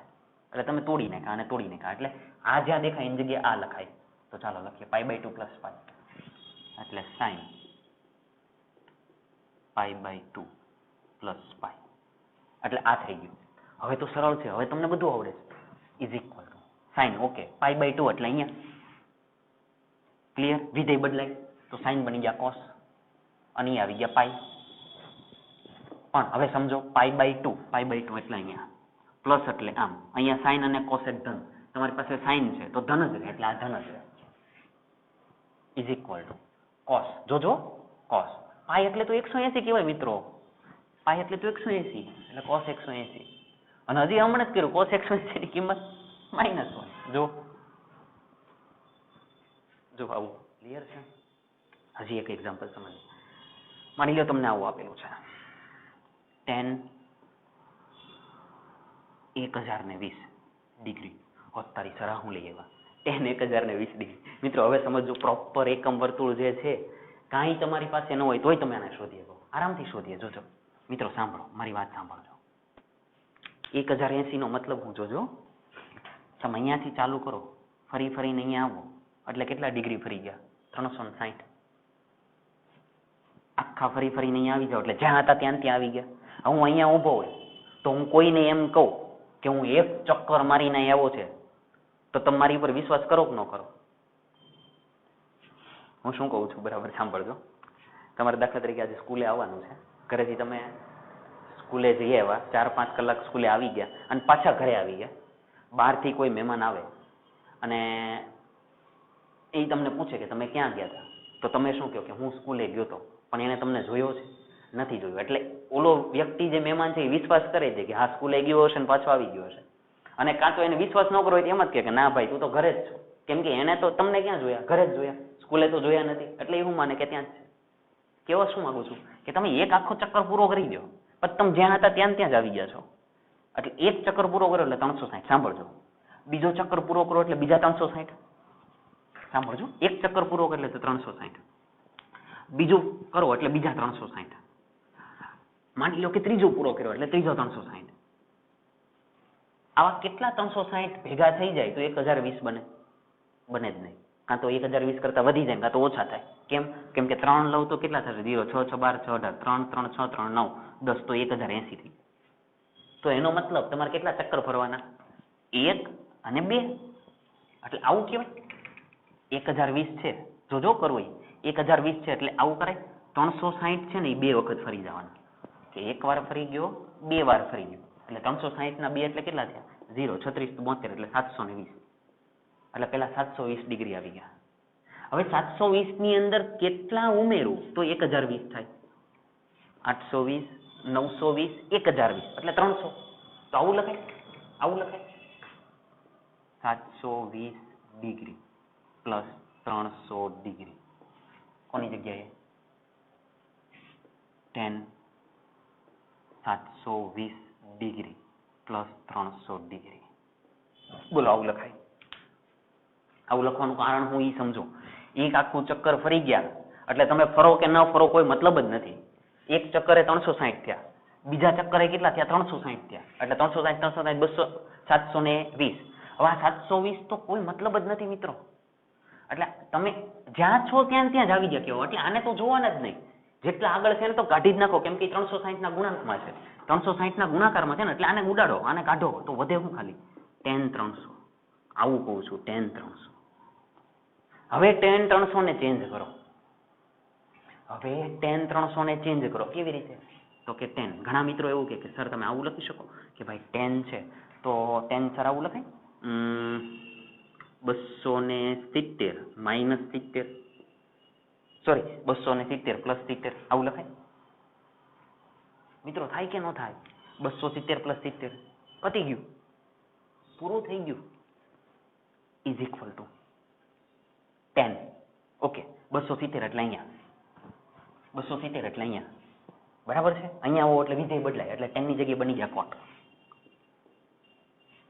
S2: એટલે તમે તોડી નાખ્યા અને તોડી નાખ્યા એટલે આ જ્યાં દેખાય એની જગ્યાએ આ લખાય. તો ચાલો લખીએ π/2 + π એટલે sin π/2 + π એટલે આ થઈ ગયું. હવે તો સરળ છે. હવે તમને બધું આવડે છે. Is equal to sin okay π/2 એટલે અહીંયા ક્લિયર. વિધેય બદલાય. તો સાઈન બની ગયા કોસ, અને અહીં આવી ગયા પાઈ. પણ હવે સમજો π/2 એટલે અહીંયા પ્લસ એટલે આમ, અહીંયા સાઈન અને કોસેક ધન, તમારી પાસે સાઈન છે તો ધન જ રહે એટલે આ ધન જ રહે, ઇઝ ઇક્વલ ટુ કોસ. જોજો કોસ, પાઈ એટલે તો 180 કહેવાય મિત્રો, પાઈ એટલે તો 180 એટલે કોસ 180, અને હજી હમણાં જ કર્યું કોસ 180 ની કિંમત -1. જો આવું ક્લિયર છે. હજી એક એક્ઝામ્પલ સમજીએ. માની લો તમને આવું આપેલું છે tan 1020 ડિગ્રી. તારી સરાહ હું લઈ આવ્યા, tan 1020 ડિગ્રી. મિત્રો હવે સમજો, પ્રોપર એકમ વર્તુળ જે છે કાંઈ તમારી પાસે ન હોય તોય તમે આને શોધી શકો, આરામથી શોધીએ. જોજો મિત્રો, સાંભળો, મારી વાત સાંભળજો. 1080 નો મતલબ હું જોજો, તમે અહીંયાથી ચાલુ કરો, ફરી ફરીને અહીંયા આવો એટલે કેટલા ડિગ્રી ફરી ગયા? 360. આખા ફરી ફરીને અહીંયા આવી જાઓ એટલે જ્યાં હતા ત્યાં આવી ગયા. હવે હું અહીંયા ઊભો હોય તો હું કોઈને એમ કહું કે હું એક ચક્કર મારીને આવ્યો છે, તો તમે મારી ઉપર વિશ્વાસ કરો કે ન કરો? હું શું કહું છું બરાબર સાંભળજો. તમારે દાખલા તરીકે આજે સ્કૂલે આવવાનું છે, ઘરેથી તમે સ્કૂલે જઈ આવ્યા, 4-5 કલાક સ્કૂલે આવી ગયા અને પાછા ઘરે આવી ગયા. બહારથી કોઈ મહેમાન આવે અને એ તમને પૂછે કે તમે ક્યાં ગયા હતા, તો તમે શું કહો કે હું સ્કૂલે ગયો હતો, પણ એને તમને જોયો છે? નથી જોયો. એટલે ઓલો વ્યક્તિ જે મહેમાન છે એ વિશ્વાસ કરે છે કે હા સ્કૂલે ગયો હશે ને પાછો આવી ગયો હશે. અને કાં તો એને વિશ્વાસ ન કરવો હોય એમ જ કે ના ભાઈ તું તો ઘરે જ છો, કેમ કે એને તો તમને ક્યાં જોયા? ઘરે જ જોયા, સ્કૂલે તો જોયા નથી. એટલે એવું માને કે ત્યાં જ છે. કેવો શું માંગુ છું કે તમે એક આખો ચક્કર પૂરો કરી દો, પણ તમે જ્યાં હતા ત્યાં જ આવી ગયા છો. એટલે એક ચક્કર પૂરો કર્યો એટલે 360. સાંભળજો, બીજો ચક્કર પૂરો કરો એટલે બીજા 360. સાંભળજો, એક ચક્કર પૂરો કરે એટલે 360, બીજું કરો એટલે બીજા 360. માની લો કે ત્રીજો પૂરો કર્યો એટલે ત્રીજો 360. આવા કેટલા 360 ભેગા થઈ જાય તો 1020 બને? બને જ નહીં. કાં તો 1020 કરતા વધી જાય, કાં તો ઓછા થાય. કેમ? કેમ કે 3 લઉં તો કેટલા થશે? 0, 6, 6, 12, 6, 18, 3, 3, 6, 3, 9, 10, તો 1080 થઈ. તો એનો મતલબ તમારે કેટલા ચક્કર ફરવાના? 1 અને 2. એટલે આવું કહેવાય 1020 છે. જો કરવું હોય 1020 છે એટલે આવું કરાય. 360 છે ને એ 2 વખત ફરી જવાના, કે એક વાર ફરી ગયો, 2 વાર ફરી ગયો, એટલે 360 ના 2 એટલે કેટલા થયા? 0, 36, 72 એટલે 720. એટલે પેલા 720 ડિગ્રી આવી ગયા. હવે 720 ની અંદર કેટલા ઉમેરું તો 1020 થાય? 820, 920, 1020 એટલે 300. તો આવું લખાય, આવું લખાય 720 ડિગ્રી પ્લસ 300 ડિગ્રી. કોની જગ્યાએ? tan 720 degree plus 300 degree. બોલો આવું લખાય? આવું લખવાનું કારણ હું એ સમજો. એક આખું ચક્કર ફરી ગયા એટલે તમે ફરો કે ન ફરો કોઈ મતલબ જ નથી. એક ચક્કરે 360 થયા, બીજા ચક્કરે કેટલા થયા? 360 થયા. એટલે 360, 360, 200, 720. હવે આ 720 તો કોઈ મતલબ જ નથી મિત્રો. એટલે તમે જ્યાં છો ત્યાં જ આવી ગયા કેવો. એટલે આને તો જોવાના જ નહીં. જેટલા આગળ છે ને તો કાઢી જ નાખો, કેમ કે 360 ના ગુણાંકમાં છે, 360 ના ગુણાકારમાં છે ને, એટલે આને ઉડાડો, આને કાઢો તો વધે હું ખાલી tan 300. આવું કહું છું, tan 300. હવે tan 300 ને ચેન્જ કરો. હવે tan 300 ને ચેન્જ કરો. કેવી રીતે? તો કે tan, ઘણા મિત્રો એવું કે સર તમે આવું લખી શકો કે ભાઈ tan છે તો tan સર આવું લખાય 270 માઇનસ 70, સોરી 270 પ્લસ 70 આવું લખાય? મિત્રો થાય કે ન થાય? 270 પ્લસ 70 પતી ગયું, પૂરું થઈ ગયું. Is equal two tan. Okay, 270 એટલે અહીંયા, 270 એટલે અહીંયા, બરાબર છે? અહીંયા આવો એટલે વિધેય બદલાય, એટલે tan ની જગ્યાએ બની ગયા cot.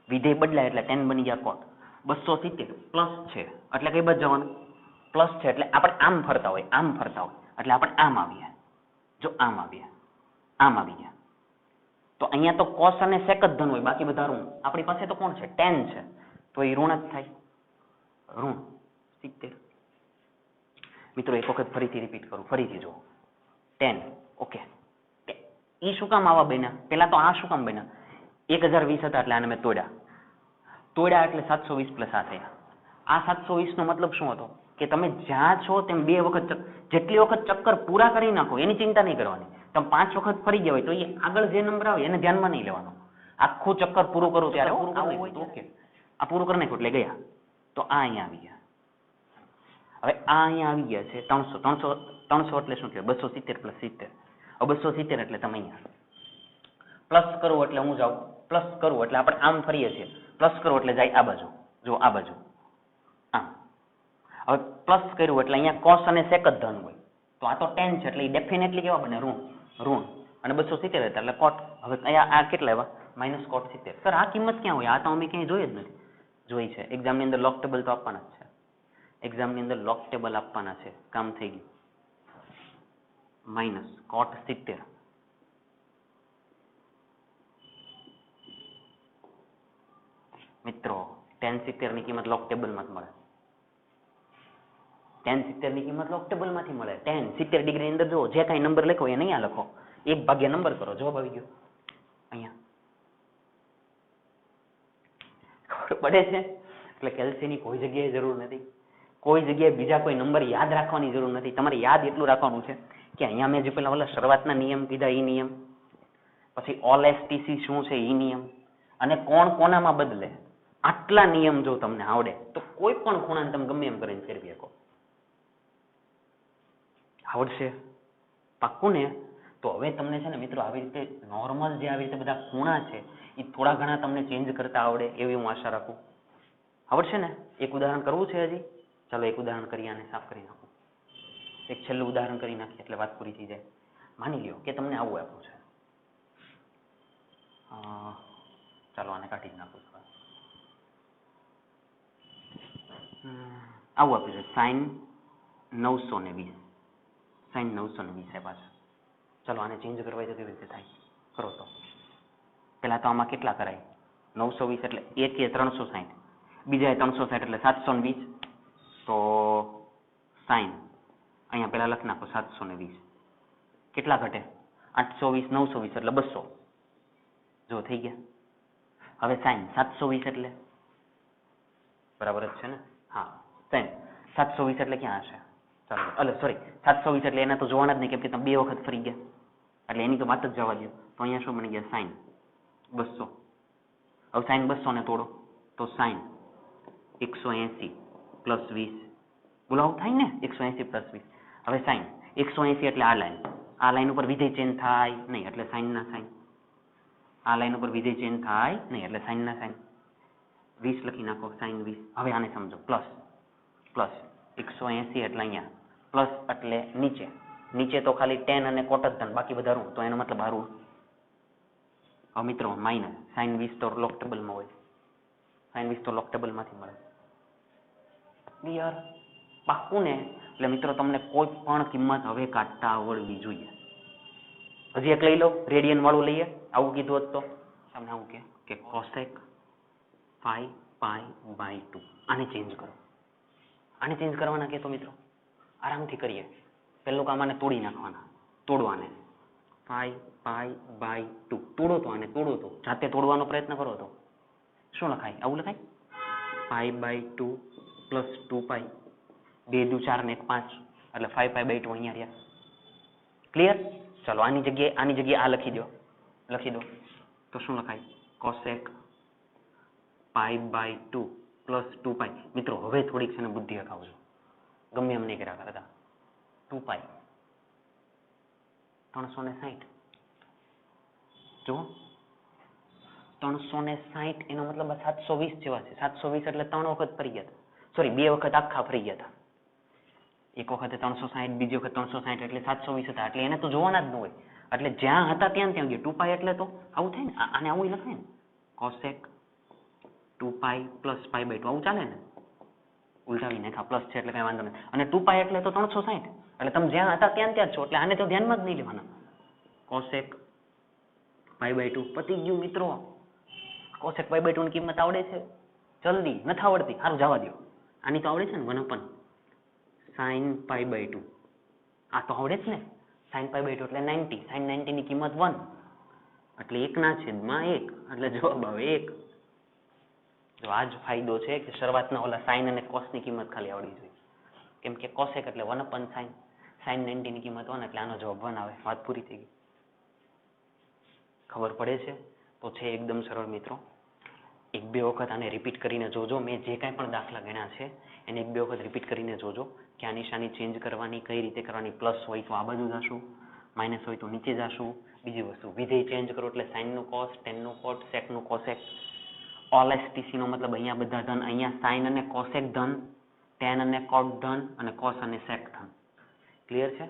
S2: વિધેય બદલાય એટલે tan બની ગયા cot. 270 પ્લસ છે એટલે કઈ બાજુ જવાનું? પ્લસ છે એટલે આપણે આમ ફરતા હોય, આમ ફરતા હોય એટલે આપણે આમ આવીએ. જો આમ આવીએ, આમ આવી ગયા તો અહીંયા તો cos અને sec જ ધન હોય, બાકી બધા ઋણ. આપણી પાસે તો કોણ છે? tan છે, તો એ ઋણ જ થાય, ઋણ 70. મિત્રો એક વખત ફરીથી રિપીટ કરું, ફરીથી જુઓ. tan, ઓકે, એ શું કામ આવા બન્યા? પેલા તો આ શું કામ બન્યા? 1020 હતા એટલે આને મેં તોડ્યા એટલે 720 પ્લસ આ થયા. આ 720 નો મતલબ શું હતો? કે તમે જ્યાં છો તેમ 2 વખત જેટલી વખત ચક્કર પૂરા કરી નાખો એની ચિંતા નહીં કરવાની. તમે 5 વખત ફરી ગયા હોય તો એ આગળ જે નંબર આવે એને ધ્યાનમાં નહીં લેવાનો. આખું ચક્કર પૂરું કરું ત્યારે આવું હોય તો ઓકે, આ પૂરું કરી નાખ્યું એટલે ગયા. તો આ અહીંયા આવી ગયા. હવે આ અહીંયા આવી ગયા છે 300 300 એટલે શું કહેવાય? 270 પ્લસ 70. હવે 270 એટલે તમે અહીંયા પ્લસ કરવું એટલે હું જાઉં પ્લસ કરવું એટલે આપણે આમ ફરીએ છીએ. પ્લસ કરવું એટલે જાય આ બાજુ. જો આ બાજુ આમ. હવે પ્લસ કર્યું એટલે અહીંયા કોસ અને સેક જ ધન હોય. તો આ તો tan છે એટલે એ ડેફિનેટલી કેવા બને? ઋણ. અને 270 એટલે કોટ. હવે અહીંયા આ કેટલા આવ્યા? માઇનસ કોટ 70. સર આ કિંમત ક્યાં હોય? આ તો અમે ક્યાંય જોઈ જ નથી. જોઈ છે એક્ઝામની અંદર લોક ટેબલ તો આપવાના જ છે. એક્ઝામની અંદર લોક ટેબલ આપવાના છે. કામ થઈ ગયું. માઇનસ કોટ 70. મિત્રો tan 70 ની કિંમત લોક ટેબલમાં જ મળે. tan 70 ની કિંમત લોક ટેબલમાંથી મળે. tan 70 ડિગ્રી અંદર જો જે કાંઈ નંબર લખો એ નહીં લખો, 1 નંબર કરો, જવાબ આવી ગયો અહીંયા. ખબર પડે છે? એટલે કેલ્સીની કોઈ જગ્યાએ જરૂર નથી. કોઈ જગ્યાએ બીજા કોઈ નંબર યાદ રાખવાની જરૂર નથી. તમારે યાદ એટલું રાખવાનું છે કે અહીંયા મેં જે પેલા ઓલા શરૂઆતના નિયમ કીધા એ નિયમ, પછી ઓલ એસટીસી શું છે એ નિયમ, અને કોણ કોનામાં બદલે, આટલા નિયમ જો તમને આવડે તો કોઈ પણ ખૂણાને તમે ગમે એમ કરીને ફેરવી શકો. આવડશે? પાક્કું ને? તો હવે તમને છે ને મિત્રો આવી રીતે નોર્મલ જે આવી રીતે બધા ખૂણા છે એ થોડા ઘણા તમને ચેન્જ કરતા આવડે એવી હું આશા રાખું. આવડશે ને? એક ઉદાહરણ કરવું છે હજી? ચાલો એક ઉદાહરણ કરી આને સાફ કરી નાખું. એક છેલ્લું ઉદાહરણ કરી નાખીએ એટલે વાત પૂરી થઈ જાય. માની લ્યો કે તમને આવું આપ્યું છે. ચાલો આને કાઢી જ નાખું છું. આવું આપ્યું છે sin 920. sin 920 આપ્યા છે. ચલો આને ચેન્જ કરવા તો કેવી રીતે થાય? કરો તો પેલા તો આમાં કેટલા કરાય? 920 એટલે એક એ 360, બીજા 360 એટલે 720. તો sin અહીંયા પેલા લખી નાખો 720. કેટલા ઘટે? 820 920 એટલે 200. જો થઈ ગયા. હવે sin 720 એટલે બરાબર જ છે ને? હા, sin 720 એટલે ક્યાં હશે? ચાલો અલે સોરી 720 એટલે એના તો જોવાના જ નહીં કેમ કે તમે 2 વખત ફરી ગયા એટલે એની તો વાત જ જવા દો. તો અહીંયા શું બની ગયા? sin 200. હવે sin 200 ને તોડો તો sin 180 પ્લસ 20. બોલાવું થાય ને? 180 પ્લસ 20. હવે sin 180 એટલે આ લાઈન. આ લાઈન ઉપર વિધેય ચેન્જ થાય નહીં એટલે sin ના sin. આ લાઈન ઉપર વિધેય ચેન્જ થાય નહીં એટલે sin ના sin. 20 લખી નાખો sin 20. હવે આને સમજો પ્લસ પ્લસ 180 એટલે અહીંયા પ્લસ એટલે નીચે. નીચે તો ખાલી tan અને cot જ ધન, બાકી બધા ઋણ. તો એનો મતલબ આ ઋણ. હવે મિત્રો માઇનસ sin 20 તો લોક ટેબલમાં હોય. sin 20 તો લોક ટેબલમાંથી મળે. ક્લિયર? પાક્કું ને? એટલે મિત્રો તમને કોઈ પણ કિંમત હવે કાઢતા આવડવી જોઈએ. હજી એક લઈ લો, રેડિયન વાળું લઈએ. આવું કીધું હોત તો તમને આવું કે cosec 5π/2. આને ચેન્જ કરો. આને ચેન્જ કરવાના કે તો મિત્રો આરામથી કરીએ. પહેલું કામ આને તોડી નાખવાના. તોડવાને 5π/2. તોડો તો આને, તોડો તો જાતે તોડવાનો પ્રયત્ન કરો તો શું લખાય? આવું લખાય π/2 પ્લસ 2π. 2 દુ 4 ને 1 5 એટલે 5π/2 અહીંયા રહ્યા. ક્લિયર? ચલો આની જગ્યાએ આ લખી દો તો શું લખાય? cosec π/2 plus 2π. મિત્રો હવે થોડીક છે ને બુદ્ધિ હકાવજો, ગમે એમ નહીં કર્યા કરતા. 2π 360. જુઓ 360 એનો મતલબ 720 જેવા છે. 720 એટલે 3 વખત ફરી ગયા હતા. સોરી 2 વખત આખા ફરી ગયા હતા. એક વખતે 360, બીજી વખત 360 એટલે 720 હતા. એટલે એને તો જોવાના જ ન હોય. એટલે જ્યાં હતા ત્યાં ગયા. 2π એટલે તો આવું થાય ને, આને આવું લખાય ને cosec 2π પ્લસ π/2. આવું ચાલે ને? ઉલટાવી નાખા, પ્લસ છે એટલે કઈ વાંધો નહીં. અને 2π એટલે તો 360 એટલે તમે જ્યાં હતા ત્યાં જ છો. એટલે આને તો ધ્યાનમાં જ નહીં લેવાના. cosec π/2 પતી ગયું મિત્રો. cosec π/2 ની કિંમત આવડે છે? જલ્દી. નથી આવડતી? સારું જવા દો. આની તો આવડે છે ને 1/sin π/2. આ તો આવડે જ ને. sin π/2 એટલે 90. sin 90 ની કિંમત 1 એટલે 1/1 એટલે જવાબ આવે 1. જો આ જ ફાયદો છે કે શરૂઆતના ઓલા sin અને cos ની કિંમત ખાલી આવડી જોઈએ. કેમ કે કોસેક એટલે 1/sin. sin 90 ની કિંમત 1 એટલે આનો જવાબ 1 આવે. વાત પૂરી થઈ ગઈ. ખબર પડે છે? તો છે એકદમ સરળ મિત્રો. એક બે વખત આને રિપીટ કરીને જોજો. મેં જે કાંઈ પણ દાખલા ગણ્યા છે એને એક બે વખત રિપીટ કરીને જોજો કે આ નિશાની ચેન્જ કરવાની, કઈ રીતે કરવાની. પ્લસ હોય તો આ બાજુ જશું, માઇનસ હોય તો નીચે જશું. બીજી વસ્તુ, વિધેય ચેન્જ કરો એટલે સાઇનનું કોસ, ટેનનું કોટ, સેકનું કોસેક. ઓલ એસટીસી નો મતલબ અહીંયા બધા ધન, અહીંયા સાઇન અને કોસેક ધન, ટેન અને કોટ ધન અને કોસ અને સેક ધન. ક્લિયર છે?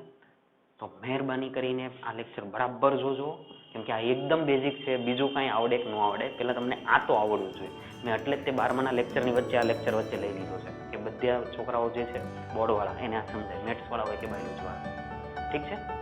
S2: તો મહેરબાની કરીને આ લેક્ચર બરાબર જોજો, કેમ કે આ એકદમ બેઝિક છે. બીજું કાંઈ આવડે કે ન આવડે, પહેલાં તમને આ તો આવડવું જોઈએ. મેં એટલે જ તે 12માના લેક્ચરની વચ્ચે આ લેક્ચર વચ્ચે લઈ લીધો છે કે બધા છોકરાઓ જે છે બોર્ડવાળા એને આ સમજાય, મેથ્સવાળા હોય કે બાયોલોજીવાળા. ઠીક છે?